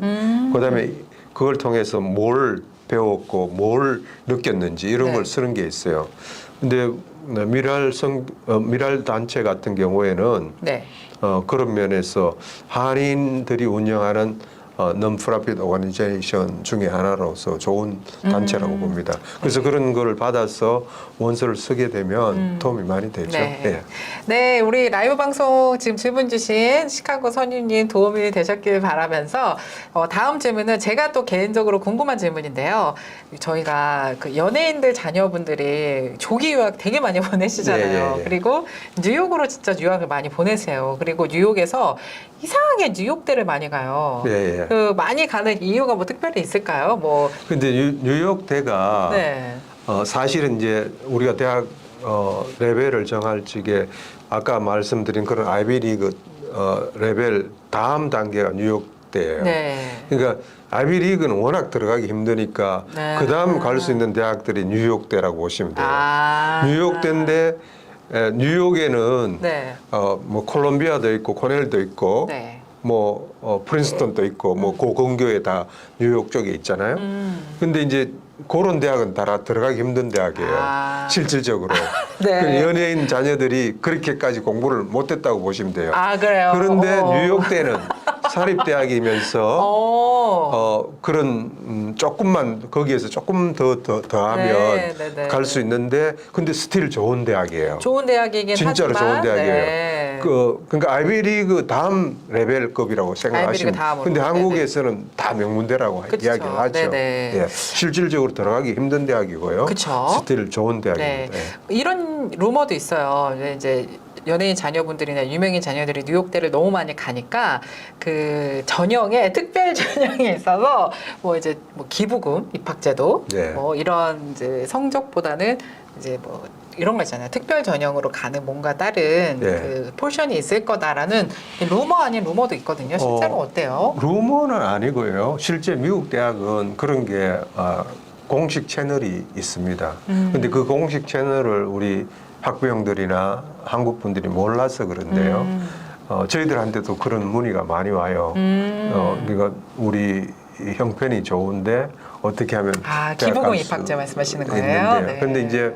그다음에 그걸 통해서 뭘 배웠고, 뭘 느꼈는지 이런 네. 걸 쓰는 게 있어요. 근데 미랄 단체 같은 경우에는 네. 그런 면에서 한인들이 운영하는 non-profit organization 중에 하나로서 좋은 단체라고 봅니다. 그래서 그런 걸 받아서 원서를 쓰게 되면 도움이 많이 되죠. 네. 예. 네, 우리 라이브 방송 지금 질문 주신 시카고 선유님 도움이 되셨길 바라면서 다음 질문은 제가 또 개인적으로 궁금한 질문인데요. 저희가 그 연예인들 자녀분들이 조기 유학 되게 많이 보내시잖아요. 예, 예, 예. 그리고 뉴욕으로 진짜 유학을 많이 보내세요. 그리고 뉴욕에서 이상하게 뉴욕대를 많이 가요. 예, 예. 그 많이 가는 이유가 뭐 특별히 있을까요? 뭐 근데 뉴욕대가 네. 사실은 이제 우리가 대학 레벨을 정할 적에 아까 말씀드린 그런 아이비리그 레벨 다음 단계가 뉴욕대예요. 네. 그러니까 아이비리그는 워낙 들어가기 힘드니까 네. 그 다음 갈 수 있는 대학들이 뉴욕대라고 보시면 돼요. 뉴욕대인데 뉴욕에는 네. 뭐 콜롬비아도 있고 코넬도 있고 네. 뭐 프린스턴도 있고 뭐 고공교에 다 뉴욕 쪽에 있잖아요. 근데 이제 그런 대학은 다 들어가기 힘든 대학이에요. 실질적으로. 네. 그 연예인 자녀들이 그렇게까지 공부를 못했다고 보시면 돼요. 그래요? 그런데 뉴욕대는 사립대학이면서 그런 조금만 거기에서 조금 더하면 네, 네, 네. 갈 수 있는데 근데 스틸 좋은 대학이에요. 좋은 대학이긴 진짜로 하지만 좋은 대학이에요. 네. 그러니까 아이비리그 다음 레벨급이라고 생각하시면. 다음으로. 근데 네네. 한국에서는 다 명문대라고 그쵸. 이야기를 하죠. 네네. 예, 실질적으로 들어가기 힘든 대학이고요. 그쵸. 스틸 좋은 네. 대학입니다. 예. 이런 루머도 있어요. 이제 연예인 자녀분들이나 유명인 자녀들이 뉴욕대를 너무 많이 가니까 그 전형에 특별 전형이 있어서 뭐 이제 뭐 기부금 입학제도 네. 뭐 이런 이제 성적보다는 이제 뭐 이런 거 있잖아요. 특별 전형으로 가는 뭔가 다른 네. 그 포션이 있을 거다라는 루머 아닌 루머도 있거든요. 실제로 어때요? 루머는 아니고요. 실제 미국 대학은 그런 게 공식 채널이 있습니다. 근데 그 공식 채널을 우리 학부형들이나 한국 분들이 몰라서 그런데요. 저희들한테도 그런 문의가 많이 와요. 그러니까 우리 형편이 좋은데 어떻게 하면 기부금 입학제 말씀하시는 거예요? 네. 근데 이제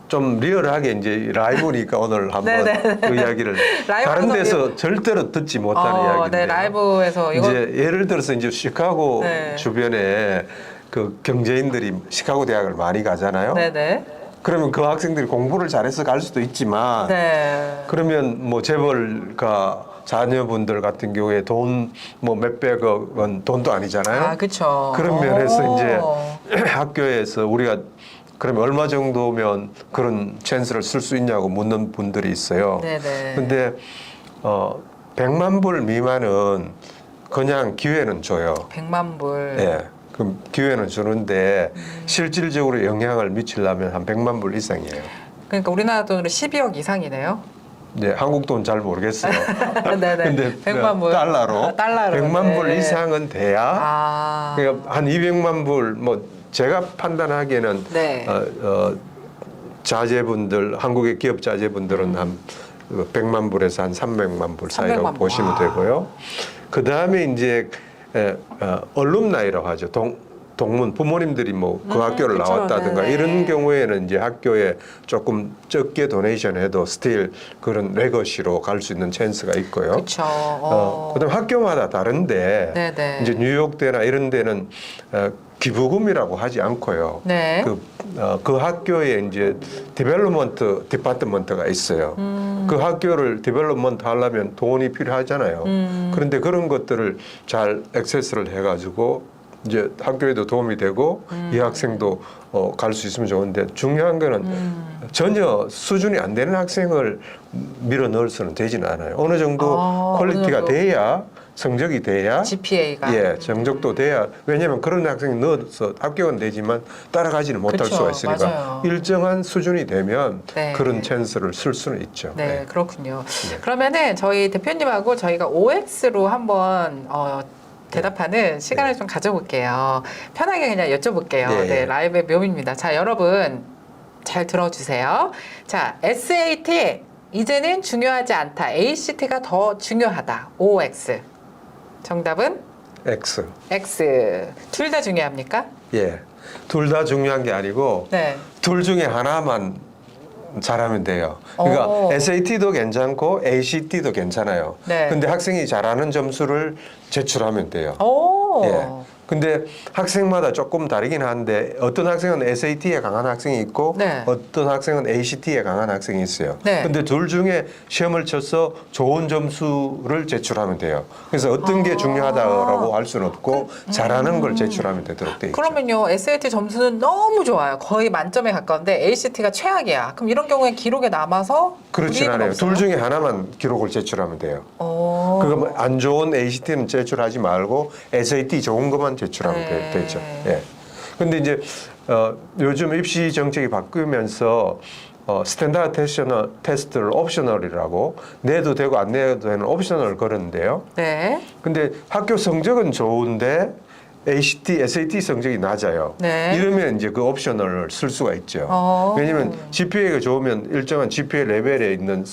좀 리얼하게 이제 라이브니까 오늘 한번 그 이야기를 다른 데서 절대로 듣지 못하는 이야기인데. 네, 라이브에서 이거 이제 예를 들어서 이제 시카고 네. 주변에 그 경제인들이 시카고 대학을 많이 가잖아요. 네네. 그러면 그 학생들이 공부를 잘해서 갈 수도 있지만 네. 그러면 뭐 재벌가 자녀분들 같은 경우에 돈 뭐 몇백억 원 돈도 아니잖아요. 그렇죠. 그런 면에서 이제 학교에서 우리가 그러면 얼마 정도면 그런 찬스를 쓸 수 있냐고 묻는 분들이 있어요. 네네. 근데 100만 불 미만은 그냥 기회는 줘요. 100만 불. 예. 그럼 기회는 주는데 실질적으로 영향을 미치려면 한 100만 불 이상이에요. 그러니까 우리나라 돈으로 12억 이상이네요. 네, 한국 돈 잘 모르겠어요. 네네. 근데 100만 불. 달러로, 달러로. 100만 불 네. 이상은 돼야 그러니까 한 200만 불 뭐 제가 판단하기에는 네. 자제분들 한국의 기업 자제분들은 한 100만 불에서 한 300만 불 사이라고 300만 불. 보시면 되고요. 그 다음에 이제 얼룸나이라고 하죠. 동문 부모님들이 뭐 그 학교를 그쵸. 나왔다든가 네네. 이런 경우에는 이제 학교에 조금 적게 도네이션해도 스틸 그런 레거시로 갈 수 있는 찬스가 있고요. 그렇죠. 그다음 학교마다 다른데 네네. 이제 뉴욕대나 이런 데는 기부금이라고 하지 않고요. 네. 그 학교에 이제 디벨롭먼트 디파트먼트가 있어요. 그 학교를 디벨롭먼트 하려면 돈이 필요하잖아요. 그런데 그런 것들을 잘 액세스를 해가지고 이제 학교에도 도움이 되고 이 학생도 갈 수 있으면 좋은데 중요한 거는 전혀 수준이 안 되는 학생을 밀어 넣어서는 되지는 않아요. 어느 정도 퀄리티가 어느 정도. 돼야 성적이 돼야 GPA가 예, 정적도 돼야 왜냐하면 그런 학생이 넣어서 합격은 되지만 따라가지는 못할 그쵸, 수가 있으니까 맞아요. 일정한 수준이 되면 네. 그런 찬스를 쓸 수는 있죠. 네, 네. 그렇군요. 그러면은 저희 대표님하고 저희가 OX로 한번 대답하는 시간을 좀 가져볼게요. 편하게 그냥 여쭤볼게요. 예, 예. 네, 라이브의 묘미입니다. 자, 여러분 잘 들어주세요. 자, SAT 이제는 중요하지 않다. ACT가 더 중요하다. OX. 정답은 X. X. 둘 다 중요합니까? 예. 둘 다 중요한 게 아니고 네. 둘 중에 하나만 잘하면 돼요. 그러니까 오. SAT도 괜찮고 ACT도 괜찮아요. 네. 근데 학생이 잘하는 점수를 제출하면 돼요. 오. 예. 근데 학생마다 조금 다르긴 한데 어떤 학생은 SAT에 강한 학생이 있고 네. 어떤 학생은 ACT에 강한 학생이 있어요. 네. 근데 둘 중에 시험을 쳐서 좋은 점수를 제출하면 돼요. 그래서 어떤 게 중요하다고 할 수는 없고 잘하는 걸 제출하면 되도록 돼 있죠. 그러면요, SAT 점수는 너무 좋아요. 거의 만점에 가까운데 ACT가 최악이야. 그럼 이런 경우엔 기록에 남아서 그렇진 불이익은 않아요. 없어요? 둘 중에 하나만 기록을 제출하면 돼요. 오. 그거 안 좋은 ACT는 제출하지 말고 SAT 좋은 것만 제출하면 네. 되죠. 예. 근데 이제 요즘 입시 정책이 바뀌면서 스탠다드 테스트를 옵셔널이라고 내도 되고 안 내도 되는 옵셔널을 걸었는데요. 네. 근데 학교 성적은 좋은데 ACT, SAT 성적이 낮아요. 네. 이러면 이제 그 옵셔널을 쓸 수가 있죠. 왜냐하면 GPA가 좋으면 일정한 GPA 레벨에 있는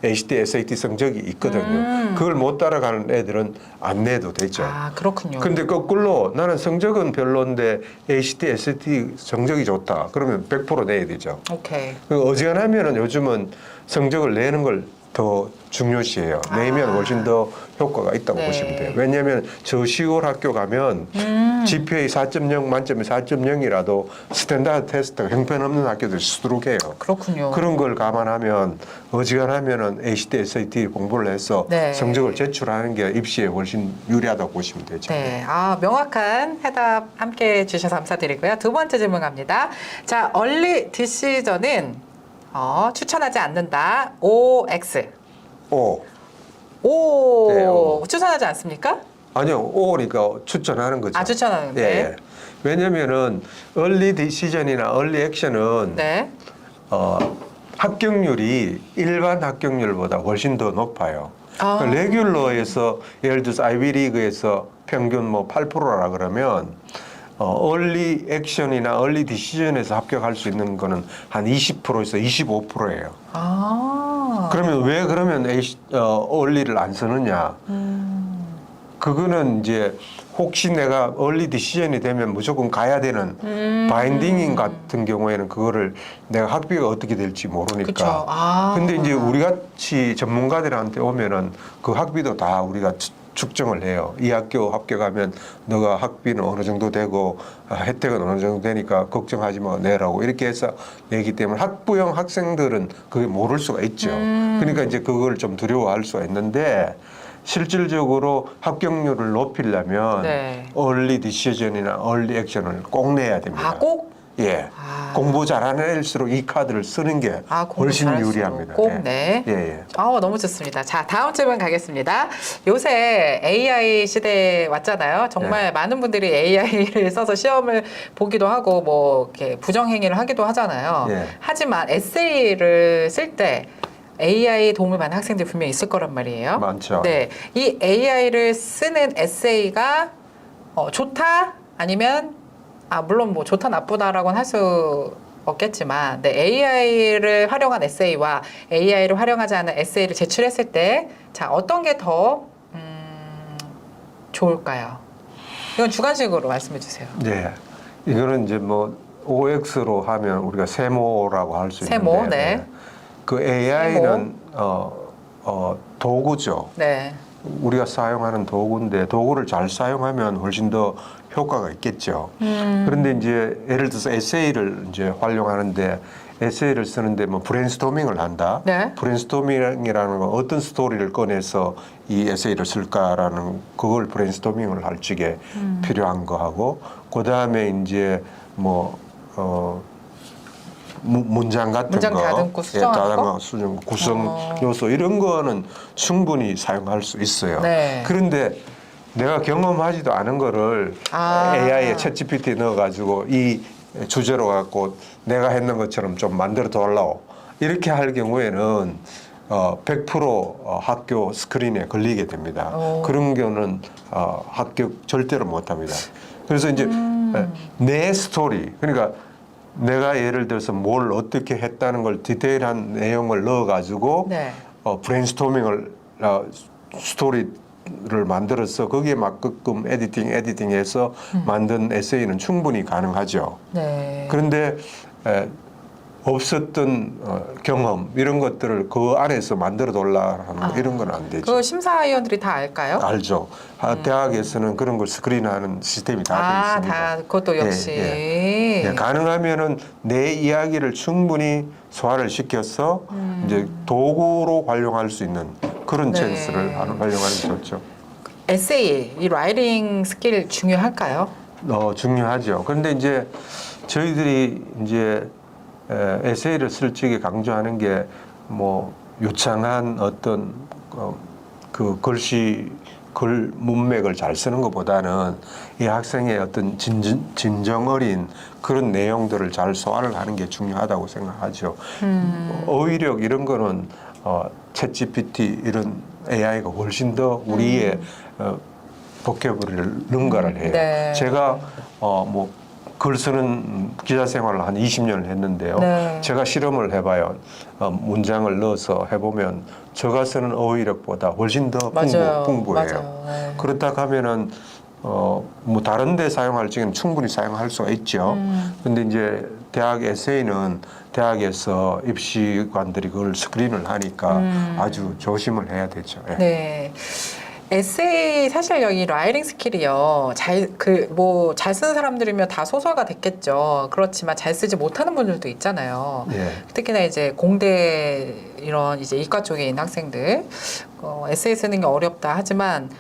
ACT, SAT 성적이 있거든요. 그걸 못 따라가는 애들은 안 내도 되죠. 아, 그렇군요. 근데 거꾸로 나는 성적은 별론데 ACT, SAT 성적이 좋다. 그러면 100% 내야 되죠. 오케이. 어지간하면은 요즘은 성적을 내는 걸 더 중요시해요. 내면 훨씬 더 효과가 있다고 네. 보시면 돼요. 왜냐하면 저 시골 학교 가면 GPA 4.0 만점에 4.0이라도 스탠다드 테스트가 형편없는 학교들이 수두룩해요. 그렇군요. 그런 걸 감안하면 어지간하면은 ACT, SAT 공부를 해서 네. 성적을 제출하는 게 입시에 훨씬 유리하다고 보시면 되죠. 네. 아, 명확한 해답 함께 해주셔서 감사드리고요. 두 번째 질문 갑니다. 자, 얼리 디시전은 추천하지 않는다. OX. 오. 오. 네, 오. 추천하지 않습니까? 아니요, 5니까 추천하는 거죠. 아, 추천하는데. 예. 왜냐면은 얼리 디시전이나 얼리 액션은 네. 합격률이 일반 합격률보다 훨씬 더 높아요. 아. 그러니까 레귤러에서 예를 들어서 아이비리그에서 평균 뭐 8%라 그러면 얼리 액션이나 얼리 디시전에서 합격할 수 있는 거는 한 20%에서 25%예요. 아. 그러면 왜 그러면 얼리를 안 쓰느냐? 그거는 이제 혹시 내가 얼리 디시전이 되면 무조건 가야 되는 바인딩인 같은 경우에는 그거를 내가 학비가 어떻게 될지 모르니까. 그쵸. 아. 근데 이제 우리 같이 전문가들한테 오면은 그 학비도 다 우리가 측정을 해요. 이 학교 합격하면 너가 학비는 어느 정도 되고 혜택은 어느 정도 되니까 걱정하지 마 내라고 이렇게 해서 내기 때문에 학부형 학생들은 그게 모를 수가 있죠. 그러니까 이제 그걸 좀 두려워할 수가 있는데 실질적으로 합격률을 높이려면 네. 얼리 디시전이나 얼리 액션을 꼭 내야 됩니다. 아, 꼭? 예. 아. 공부 잘하는 애일수록 이 카드를 쓰는 게 공부 훨씬 잘할수록 유리합니다. 꼭 예. 네. 예, 예. 너무 좋습니다. 자, 다음 질문 가겠습니다. 요새 AI 시대에 왔잖아요. 정말 네. 많은 분들이 AI를 써서 시험을 보기도 하고 뭐 이렇게 부정행위를 하기도 하잖아요. 예. 하지만 에세이를 쓸 때 AI 도움을 받는 학생들이 분명히 있을 거란 말이에요. 많죠. 네, 이 AI를 쓰는 에세이가 좋다 아니면 물론 뭐 좋다 나쁘다라고는 할 수 없겠지만, 네, AI를 활용한 에세이와 AI를 활용하지 않은 에세이를 제출했을 때, 자, 어떤 게 더 좋을까요? 이건 주관식으로 말씀해 주세요. 네, 이거는 이제 뭐 OX로 하면 우리가 세모라고 할 수 있는데, 세모, 네. 그 AI는 도구죠. 네. 우리가 사용하는 도구인데 도구를 잘 사용하면 훨씬 더 효과가 있겠죠. 그런데 이제 예를 들어서 에세이를 이제 활용하는데 에세이를 쓰는데 뭐 브레인스토밍을 한다. 네. 브레인스토밍이라는 건 어떤 스토리를 꺼내서 이 에세이를 쓸까라는 그걸 브레인스토밍을 할 적에 필요한 거하고 그 다음에 이제 뭐 문장 같은 문장 거, 다듬고 수정하는 다듬고 거? 수정, 구성 요소 이런 거는 충분히 사용할 수 있어요. 네. 그런데 내가 경험하지도 않은 거를 AI에 챗GPT 넣어가지고 이 주제로 갖고 내가 했는 것처럼 좀 만들어 달라고 이렇게 할 경우에는 100% 학교 스크린에 걸리게 됩니다. 그런 경우는 합격 절대로 못합니다. 그래서 이제 내 스토리, 그러니까 내가 예를 들어서 뭘 어떻게 했다는 걸 디테일한 내용을 넣어가지고 네. 브레인스토밍을 스토리를 만들어서 거기에 맞게끔 에디팅해서 만든 에세이는 충분히 가능하죠. 네. 그런데 없었던 경험 이런 것들을 그 안에서 만들어 달라 하는 이런 건 안 되죠. 그 심사위원들이 다 알까요? 알죠. 대학에서는 그런 걸 스크린하는 시스템이 다 돼 있습니다. 다 그것도 역시. 예, 가능하면은 내 이야기를 충분히 소화를 시켜서 이제 도구로 활용할 수 있는 그런 네. 찬스를 활용하는 게 좋죠. 에세이, 이 라이팅 스킬 중요할까요? 중요하죠. 그런데 이제 저희들이 이제 에세이를 쓸 적에 강조하는 게 뭐 유창한 어떤 그 글 문맥을 잘 쓰는 것보다는 이 학생의 어떤 진정 어린 그런 내용들을 잘 소화를 하는 게 중요하다고 생각하죠. 어휘력 이런 거는 챗GPT 이런 AI가 훨씬 더 우리의 보캐블러리를 능가를 해요. 네. 제가 뭐 글 쓰는 기자 생활을 한 20년을 했는데요. 네. 제가 실험을 해봐요. 문장을 넣어서 해보면 제가 쓰는 어휘력보다 훨씬 더 풍부해요. 맞아요. 네. 그렇다 하면은 뭐 다른 데 사용할 적에는 충분히 사용할 수가 있죠. 근데 이제 대학 에세이는 대학에서 입시관들이 그걸 스크린을 하니까 아주 조심을 해야 되죠. 예. 네. 에세이 사실 여기 라이팅 스킬이요. 잘 쓰는 사람들이면 다 소설가 됐겠죠. 그렇지만 잘 쓰지 못하는 분들도 있잖아요. 예. 특히나 이제 공대 이런 이제 이과 쪽에 있는 학생들 에세이 쓰는 게 어렵다 하지만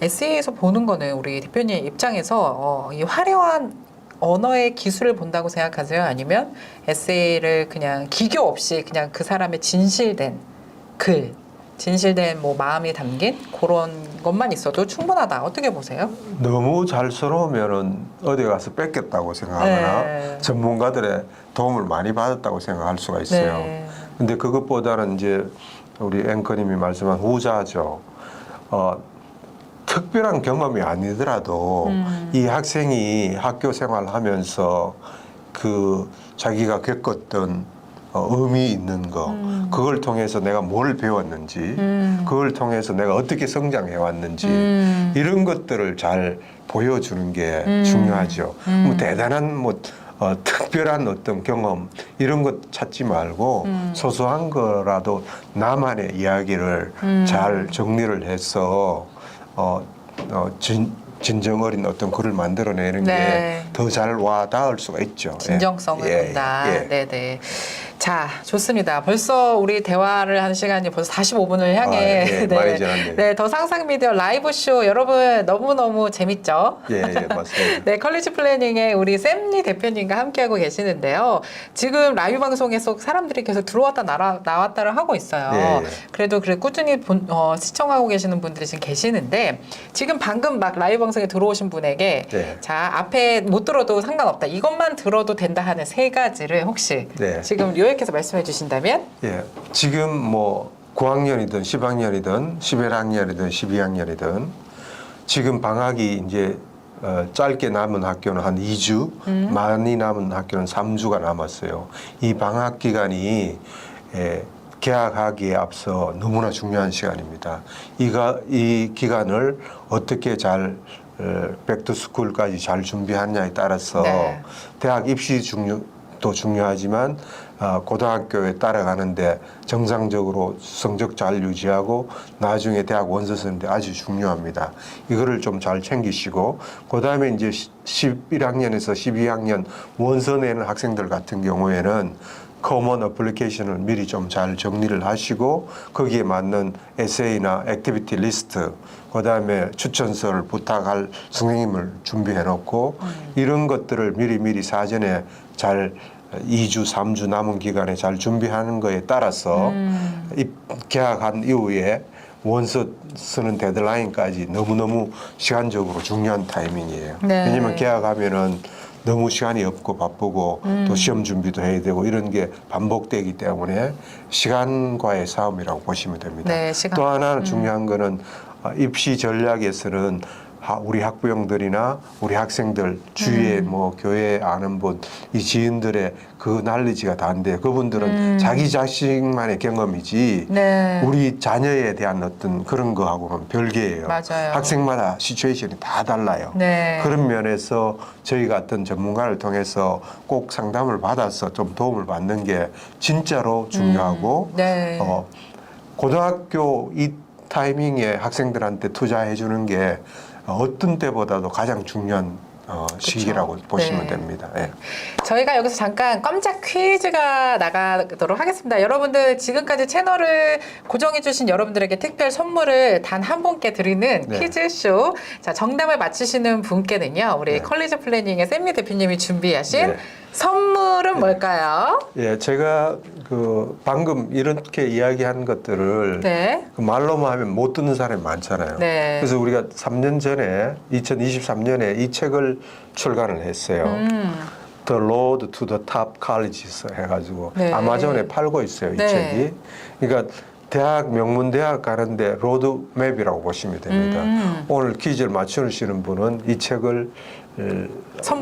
에세이에서 보는 거는 우리 대표님 입장에서 이 화려한 언어의 기술을 본다고 생각하세요? 아니면 에세이를 그냥 기교 없이 그냥 그 사람의 진실된 글, 진실된 뭐 마음이 담긴 그런 것만 있어도 충분하다. 어떻게 보세요? 너무 잘 써놓으면은 어디 가서 뺏겼다고 생각하거나 네. 전문가들의 도움을 많이 받았다고 생각할 수가 있어요. 네. 근데 그것보다는 이제 우리 앵커님이 말씀한 후자죠. 특별한 경험이 아니더라도 이 학생이 학교 생활하면서 그 자기가 겪었던 의미 있는 거 그걸 통해서 내가 뭘 배웠는지 그걸 통해서 내가 어떻게 성장해 왔는지 이런 것들을 잘 보여주는 게 중요하죠. 뭐 대단한 뭐 특별한 어떤 경험 이런 것 찾지 말고 소소한 거라도 나만의 이야기를 잘 정리를 해서 진정 어린 어떤 글을 만들어내는 네. 게 더 잘 와 닿을 수가 있죠. 진정성을 예. 본다. 예. 네네. 자, 좋습니다. 벌써 우리 대화를 하는 시간이 벌써 45분을 향해 예, 많이 지났네요. 네, 더 상상 미디어 라이브 쇼 여러분 너무너무 재밌죠? 예, 맞습니다. 네, 컬리지 플래닝의 우리 샘리 대표님과 함께하고 계시는데요. 지금 라이브 방송에서 사람들이 계속 들어왔다 나왔다를 하고 있어요. 예. 그래도 꾸준히 시청하고 계시는 분들이 지금 계시는데 지금 방금 막 라이브 방송에 들어오신 분에게 예. 자, 앞에 못 들어도 상관없다. 이것만 들어도 된다 하는 세 가지를 혹시 네. 지금 요약해서 말씀해 주신다면? 예, 지금 뭐 9학년이든 10학년이든 11학년이든 12학년이든 지금 방학이 이제 짧게 남은 학교는 한 2주, 많이 남은 학교는 3주가 남았어요. 이 방학 기간이 개학하기에 앞서 너무나 중요한 시간입니다. 이 기간을 어떻게 잘 백투스쿨까지 잘 준비하냐에 따라서 네. 대학 입시 도 중요하지만 고등학교에 따라가는데 정상적으로 성적 잘 유지하고 나중에 대학 원서 쓰는데 아주 중요합니다. 이거를 좀 잘 챙기시고 그다음에 이제 11학년에서 12학년 원서 내는 학생들 같은 경우에는 커먼 어플리케이션을 미리 좀 잘 정리를 하시고 거기에 맞는 에세이나 액티비티 리스트 그다음에 추천서를 부탁할 선생님을 준비해 놓고 이런 것들을 미리 사전에 잘 2주, 3주 남은 기간에 잘 준비하는 거에 따라서 개학한 이후에 원서 쓰는 데드라인까지 너무너무 시간적으로 중요한 타이밍이에요. 네. 왜냐면 개학하면은 너무 시간이 없고 바쁘고 또 시험 준비도 해야 되고 이런 게 반복되기 때문에 시간과의 싸움이라고 보시면 됩니다. 네, 시간. 또 하나 중요한 거는 입시 전략에서는 우리 학부형들이나 우리 학생들 주위에 뭐 교회 아는 분, 이 지인들의 그 난리지가 다인데 그분들은 자기 자식만의 경험이지 네. 우리 자녀에 대한 어떤 그런 거하고는 별개예요. 맞아요. 학생마다 시츄에이션이 다 달라요. 네. 그런 면에서 저희 같은 전문가를 통해서 꼭 상담을 받아서 좀 도움을 받는 게 진짜로 중요하고 네. 고등학교 이 타이밍에 학생들한테 투자해 주는 게 어떤 때보다도 가장 중요한 시기라고 보시면 네. 됩니다. 예. 저희가 여기서 잠깐 깜짝 퀴즈가 나가도록 하겠습니다. 여러분들 지금까지 채널을 고정해주신 여러분들에게 특별 선물을 단 한 분께 드리는 네. 퀴즈쇼. 자, 정답을 맞히시는 분께는요, 우리 네. 컬리지 플래닝의 샘미 대표님이 준비하신 네. 선물은 뭘까요? 예, 제가 그 방금 이렇게 이야기한 것들을 네. 그 말로만 하면 못 듣는 사람이 많잖아요. 네. 그래서 우리가 3년 전에 2023년에 이 책을 출간을 했어요. The Road to the Top Colleges 해가지고 네. 아마존에 팔고 있어요. 이 네. 책이. 그러니까 대학 명문대학 가는데 로드맵이라고 보시면 됩니다. 오늘 퀴즈를 맞추시는 분은 이 책을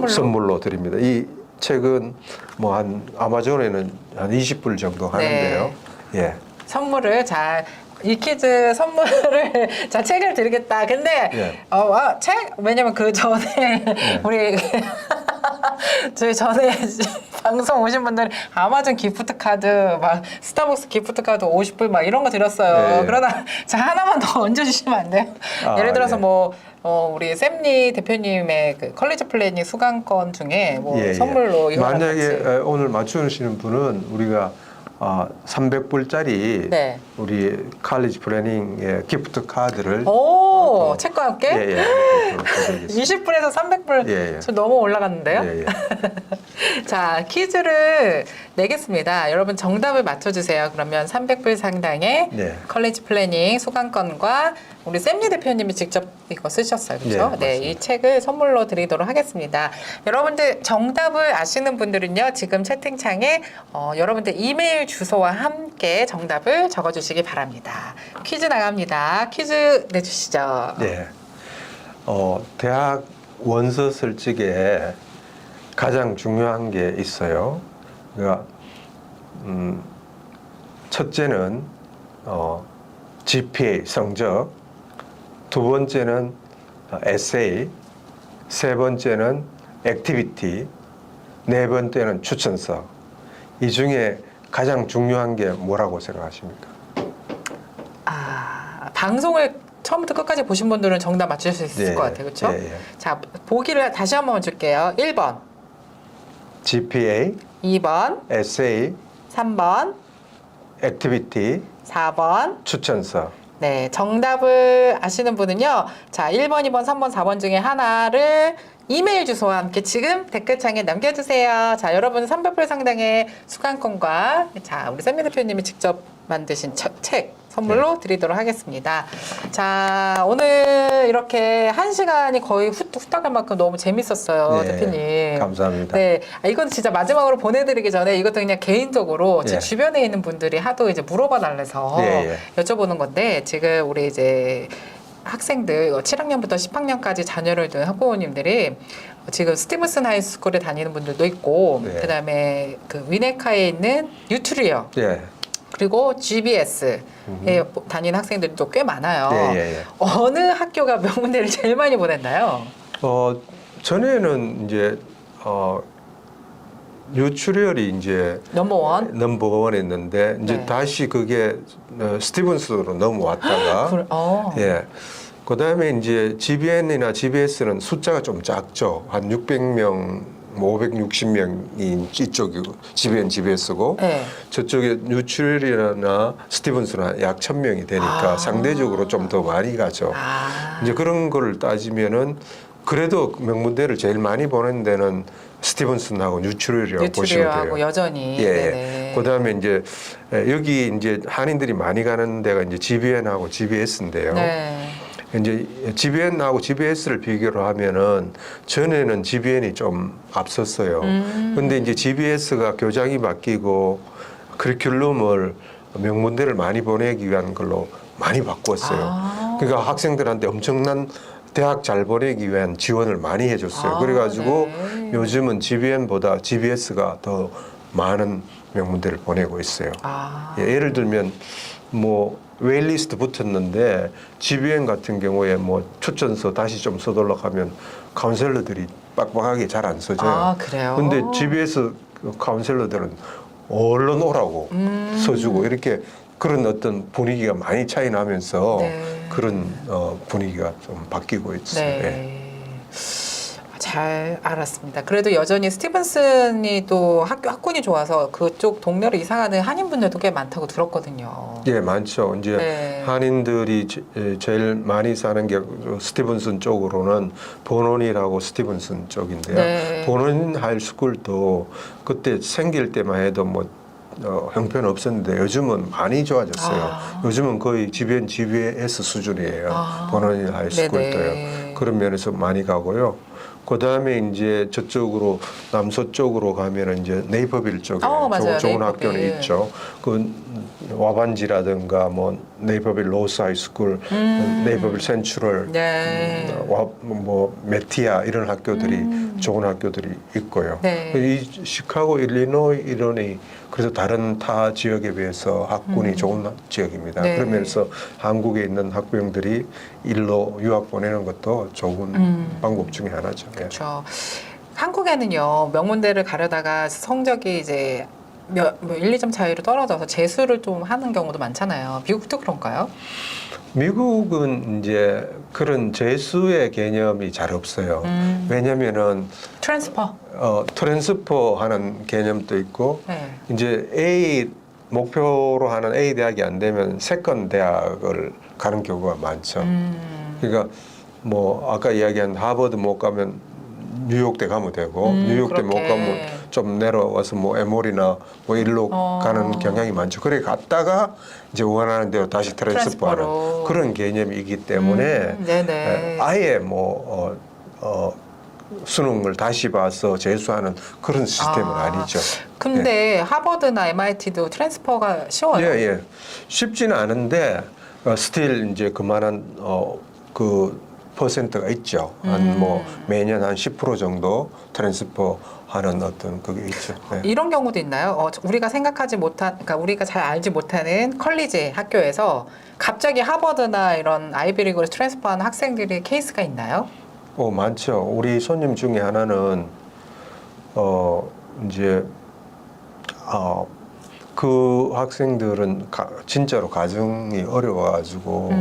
선물로 드립니다. 이 책은 뭐 한 아마존에는 한 20불 정도 하는데요. 예. 선물을 이 퀴즈 선물을 자 책을 드리겠다. 근데 예. 책 왜냐면 그 전에 우리 저희 전에 방송 오신 분들 아마존 기프트 카드 막 스타벅스 기프트 카드 50불 막 이런 거 드렸어요. 네. 그러다 자 하나만 더 얹어주시면 안 돼요? 예를 들어서 예. 뭐 우리 샘리 대표님의 그 컬리지 플래닝 수강권 중에 뭐 예, 예. 선물로 이거랑 만약에 같이. 오늘 맞추시는 분은 우리가 300불짜리 네. 우리 칼리지 플래닝의 기프트 카드를 오 책과 함께 예. 20불에서 300불 예, 예. 저 너무 올라갔는데요. 예, 예. 자, 퀴즈를 내겠습니다. 여러분 정답을 맞춰주세요. 그러면 300불 상당의 네. 컬리지 플래닝 수강권과 우리 샘리 대표님이 직접 이거 쓰셨어요. 그렇죠? 네, 네, 맞습니다. 이 책을 선물로 드리도록 하겠습니다. 여러분들 정답을 아시는 분들은요. 지금 채팅창에 여러분들 이메일 주소와 함께 정답을 적어주시기 바랍니다. 퀴즈 나갑니다. 퀴즈 내주시죠. 네. 대학 원서 설직에 가장 중요한 게 있어요. 그러니까 첫째는 GPA 성적, 두 번째는 에세이, 세 번째는 액티비티, 네 번째는 추천서. 이 중에 가장 중요한 게 뭐라고 생각하십니까? 방송을 처음부터 끝까지 보신 분들은 정답 맞출 수 있을 네, 것 같아요. 그렇죠? 예, 예. 자, 보기를 다시 한번 줄게요. 1번, GPA, 2번, 에세이, 3번, 액티비티, 4번. 추천서. 네, 정답을 아시는 분은요. 자, 1번, 2번, 3번, 4번 중에 하나를 이메일 주소와 함께 지금 댓글창에 남겨주세요. 자, 여러분 300불 상당의 수강권과 자, 우리 샘미 대표님이 직접 만드신 책 선물로 드리도록 하겠습니다. 자, 오늘 이렇게 1시간이 거의 후딱 할 만큼 너무 재밌었어요, 네, 대표님. 감사합니다. 네, 이건 진짜 마지막으로 보내드리기 전에 이것도 그냥 개인적으로 제 예. 주변에 있는 분들이 하도 이제 물어봐 달래서 예, 여쭤보는 건데 지금 우리 이제 학생들 7학년부터 10학년까지 자녀를 둔 학부모님들이 지금 스티븐슨 하이스쿨에 다니는 분들도 있고 네. 그다음에 그 위네카에 있는 뉴트리어 예. 그리고 GBS에 다니는 학생들도 꽤 많아요. 예. 어느 학교가 명문대를 제일 많이 보냈나요? 전에는 이제 뉴트리얼이 이제 넘버원. 넘버원했는데 이제 네. 다시 그게 스티븐스로 넘어왔다가 예. 그다음에 이제 GBN이나 GBS는 숫자가 좀 작죠. 한 600명, 뭐 560명이 이쪽이고 GBN, GBS고 네. 저쪽에 뉴트리얼이나 스티븐스는 약 1000명이 되니까 상대적으로 좀 더 많이 가죠. 이제 그런 걸 따지면은 그래도 명문대를 제일 많이 보는 데는 스티븐슨하고 뉴트리얼이라고 보시면 돼요. 여전히. 예. 네네. 그다음에 이제 여기 이제 한인들이 많이 가는 데가 이제 GBN하고 GBS인데요. 네. 이제 GBN하고 GBS를 비교를 하면은 전에는 GBN이 좀 앞섰어요. 근데 이제 GBS가 교장이 바뀌고 커리큘럼을 명문대를 많이 보내기 위한 걸로 많이 바꿨어요. 그러니까 학생들한테 엄청난 대학 잘 보내기 위한 지원을 많이 해줬어요. 그래가지고 네. 요즘은 GBN보다 GBS가 더 많은 명문대를 보내고 있어요. 예, 예를 들면 뭐 웨일리스트 붙었는데 GBN 같은 경우에 뭐 추천서 다시 좀 써달라고 하면 카운셀러들이 빡빡하게 잘 안 써줘요. 그래요? 근데 GBS 카운셀러들은 얼른 오라고 써주고 이렇게 그런 어떤 분위기가 많이 차이 나면서 네. 그런 분위기가 좀 바뀌고 있어요. 예. 네. 잘 알았습니다. 그래도 여전히 스티븐슨이 또 학군이 좋아서 그쪽 동네로 이사가는 한인분들도 꽤 많다고 들었거든요. 예, 많죠. 이제 네. 한인들이 제일 많이 사는 게 스티븐슨 쪽으로는 본원이라고 스티븐슨 쪽인데요. 네. 본원 하이스쿨도 그때 생길 때만 해도 뭐 형편 없었는데 요즘은 많이 좋아졌어요. 요즘은 거의 GBN, GBS 수준이에요. 본원 하이스쿨도요. 네네. 그런 면에서 많이 가고요. 그 다음에 이제 저쪽으로 남서쪽으로 가면은 이제 네이버빌 쪽에 맞아요. 좋은 네이버빌. 학교는 있죠. 그 와반지라든가 뭐 네이버빌 로스 하이스쿨, 네이버빌 센츄럴, 네. 뭐 메티아 이런 학교들이 좋은 학교들이 있고요. 네. 이 시카고, 일리노이 이런이 그래서 다른 타 지역에 비해서 학군이 좋은 지역입니다. 네. 그러면서 한국에 있는 학부형들이 일로 유학 보내는 것도 좋은 방법 중에 하나죠. 예. 그렇죠. 한국에는요 명문대를 가려다가 성적이 이제 뭐 1, 2점 차이로 떨어져서 재수를 좀 하는 경우도 많잖아요. 미국도 그런가요? 미국은 이제 그런 재수의 개념이 잘 없어요. 왜냐면은 트랜스퍼. 트랜스퍼 하는 개념도 있고 네. 이제 A 목표로 하는 A 대학이 안 되면 세컨 대학을 가는 경우가 많죠. 그러니까 뭐 아까 이야기한 하버드 못 가면 뉴욕대 가면 되고 뉴욕대 못 그렇게. 가면 좀 내려와서 뭐 에몰이나 뭐 일로 가는 경향이 많죠. 그래 갔다가 이제 원하는 대로 다시 트랜스퍼하는 트랜스퍼로. 그런 개념이기 때문에 네네. 아예 뭐 수능을 다시 봐서 재수하는 그런 시스템은 아니죠. 근데 하버드나 MIT도 트랜스퍼가 쉬워요? 예, 예. 쉽지는 않은데 스틸 이제 그만한 그 퍼센트가 있죠. 한 뭐 매년 한 10% 정도 트랜스퍼 하는 어떤 그게 있죠. 네. 이런 경우도 있나요? 우리가 생각하지 못한, 그러니까 우리가 잘 알지 못하는 컬리지 학교에서 갑자기 하버드나 이런 아이비리그로 트랜스퍼하는 학생들이 케이스가 있나요? 많죠. 우리 손님 중에 하나는 이제 그 학생들은 진짜로 가정이 어려워가지고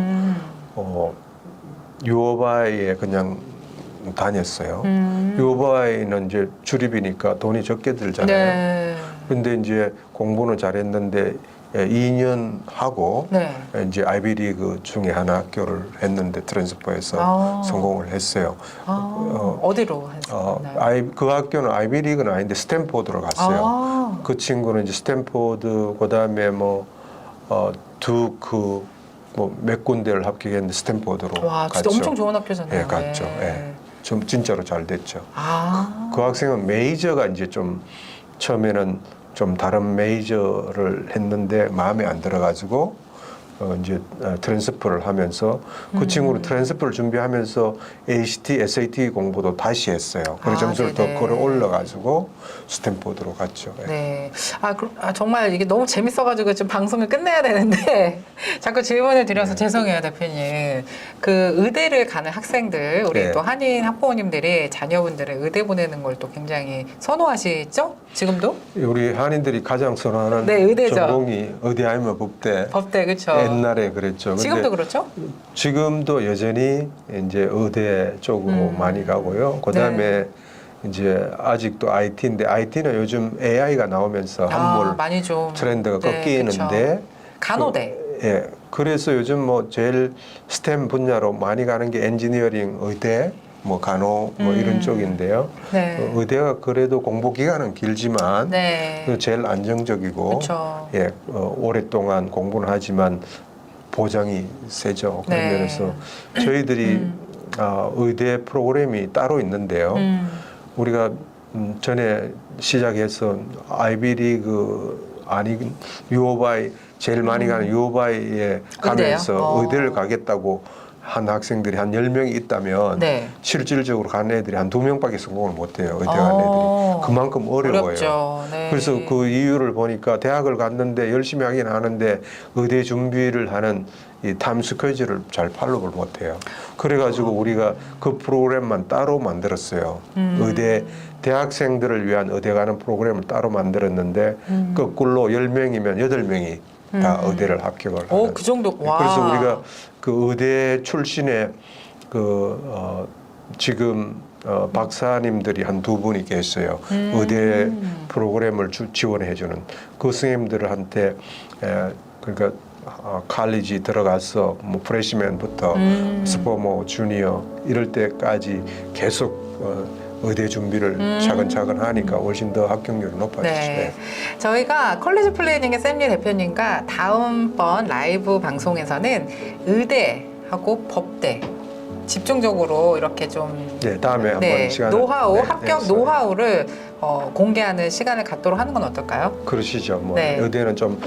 유오바이에 그냥 다녔어요. 유오바이는 이제 주립이니까 돈이 적게 들잖아요. 네. 근데 이제 공부는 잘했는데 2년 하고 네. 이제 아이비리그 중에 하나 학교를 했는데 트랜스퍼해서 성공을 했어요. 어디로 했나요? 그 학교는 아이비리그는 아닌데 스탠포드로 갔어요. 그 친구는 이제 스탠포드 그다음에 뭐 두크 뭐 몇 군데를 합격했는데 스탠포드로 와, 진짜 갔죠. 엄청 좋은 학교잖아요. 예, 갔죠. 예. 좀 진짜로 잘 됐죠. 아. 그 학생은 메이저가 이제 좀 처음에는 좀 다른 메이저를 했는데 마음에 안 들어가지고 이제 트랜스퍼를 하면서 그 친구는 트랜스퍼를 준비하면서 ACT, SAT 공부도 다시 했어요. 그래서 점수를 더 네네. 끌어 올려가지고 스탠포드로 갔죠. 예. 네. 정말 이게 너무 재밌어가지고 지금 방송을 끝내야 되는데 자꾸 질문을 드려서 죄송해요, 대표님. 그 의대를 가는 학생들, 우리 네. 또 한인 학부모님들이 자녀분들을 의대 보내는 걸 또 굉장히 선호하시죠? 지금도? 우리 한인들이 가장 선호하는 네, 의대죠. 전공이 의대 아니면 법대. 법대, 그렇죠. 옛날에 그랬죠. 근데 지금도 그렇죠? 지금도 여전히 이제 의대 쪽으로 많이 가고요. 그다음에 이제 아직도 IT인데 IT는 요즘 AI가 나오면서 한물 많이 좀 트렌드가 네, 꺾이는데 그쵸. 간호대. 예. 그래서 요즘 뭐 제일 스템 분야로 많이 가는 게 엔지니어링, 의대, 뭐 간호 뭐 이런 쪽인데요. 네. 의대가 그래도 공부 기간은 길지만 네. 제일 안정적이고 그쵸. 예, 오랫동안 공부는 하지만 보장이 세죠. 그런 네. 면에서 저희들이 의대 프로그램이 따로 있는데요. 우리가 전에 시작해서 아이비리그 아니 유오바이 제일 많이 가는 유오바이에 가면서 의대를 가겠다고 한 학생들이 한 10명이 있다면 네. 실질적으로 가는 애들이 한 2명밖에 성공을 못해요. 의대 가는 애들이. 그만큼 어려워요. 어렵죠. 네. 그래서 그 이유를 보니까 대학을 갔는데 열심히 하긴 하는데 의대 준비를 하는 이 타임 스케줄을 잘 팔로우를 못해요. 그래가지고 우리가 그 프로그램만 따로 만들었어요. 의대 대학생들을 위한 의대 가는 프로그램을 따로 만들었는데 거꾸로 10명이면 8명이 다 의대를 합격을 하는. 그 정도. 와. 그래서 우리가 그 의대 출신의 지금 박사님들이 한 2분이 계세요. 의대 프로그램을 지원해주는 그 선생님들한테 그러니까 칼리지 들어가서 뭐 프레시맨부터 스포모 주니어 이럴 때까지 계속 의대 준비를 차근차근 하니까 훨씬 더 합격률이 높아지죠. 네. 저희가 컬리지 플래닝의 샘리 대표님과 다음번 라이브 방송에서는 의대하고 법대 집중적으로 이렇게 좀 네, 다음에 한번 시간을 노하우, 네, 합격 내서. 노하우를 공개하는 시간을 갖도록 하는 건 어떨까요? 그러시죠. 뭐 네. 의대는 좀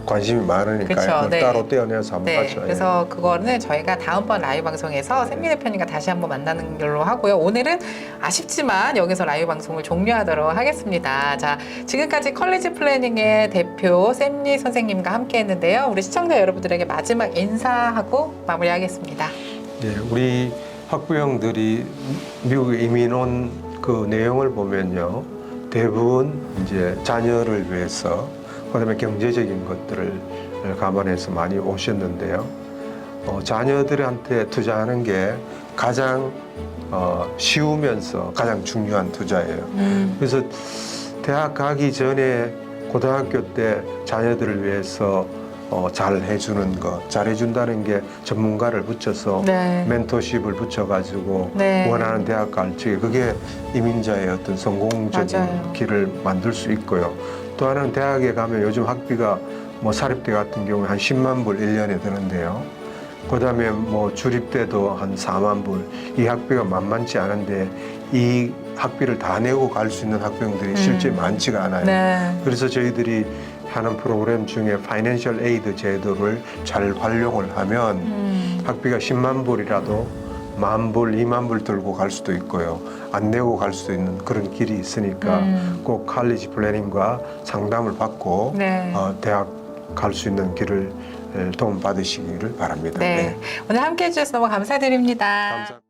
관심이 많으니까 그쵸, 그걸 네. 따로 떼어내서 한번 네, 하죠. 그래서 그거는 저희가 다음번 라이브 방송에서 샘리 대표님과 다시 한번 만나는 걸로 하고요. 오늘은 아쉽지만 여기서 라이브 방송을 종료하도록 하겠습니다. 자, 지금까지 컬리지 플래닝의 대표 샘리 선생님과 함께 했는데요. 우리 시청자 여러분들에게 마지막 인사하고 마무리하겠습니다. 네, 우리 학부형들이 미국에 이민 온 그 내용을 보면요. 대부분 이제 자녀를 위해서 그다음에 경제적인 것들을 감안해서 많이 오셨는데요. 자녀들한테 투자하는 게 가장 쉬우면서 가장 중요한 투자예요. 그래서 대학 가기 전에 고등학교 때 자녀들을 위해서 잘 해주는 것, 잘 해준다는 게 전문가를 붙여서 네. 멘토십을 붙여가지고 네. 원하는 대학 갈 적에 그게 이민자의 어떤 성공적인 맞아요. 길을 만들 수 있고요. 또 하나는 대학에 가면 요즘 학비가 뭐 사립대 같은 경우에 한 10만 불 1년에 드는데요. 그 다음에 뭐 주립대도 한 4만 불. 이 학비가 만만치 않은데 이 학비를 다 내고 갈 수 있는 학부형들이 실제 많지가 않아요. 네. 그래서 저희들이 하는 프로그램 중에 파이낸셜 에이드 제도를 잘 활용을 하면 학비가 10만 불이라도 1만 불, 2만 불 들고 갈 수도 있고요. 안 내고 갈 수도 있는 그런 길이 있으니까 꼭 칼리지 플래닝과 상담을 받고 네. 대학 갈 수 있는 길을 도움 받으시기를 바랍니다. 네. 오늘 함께 해주셔서 너무 감사드립니다. 감사합니다.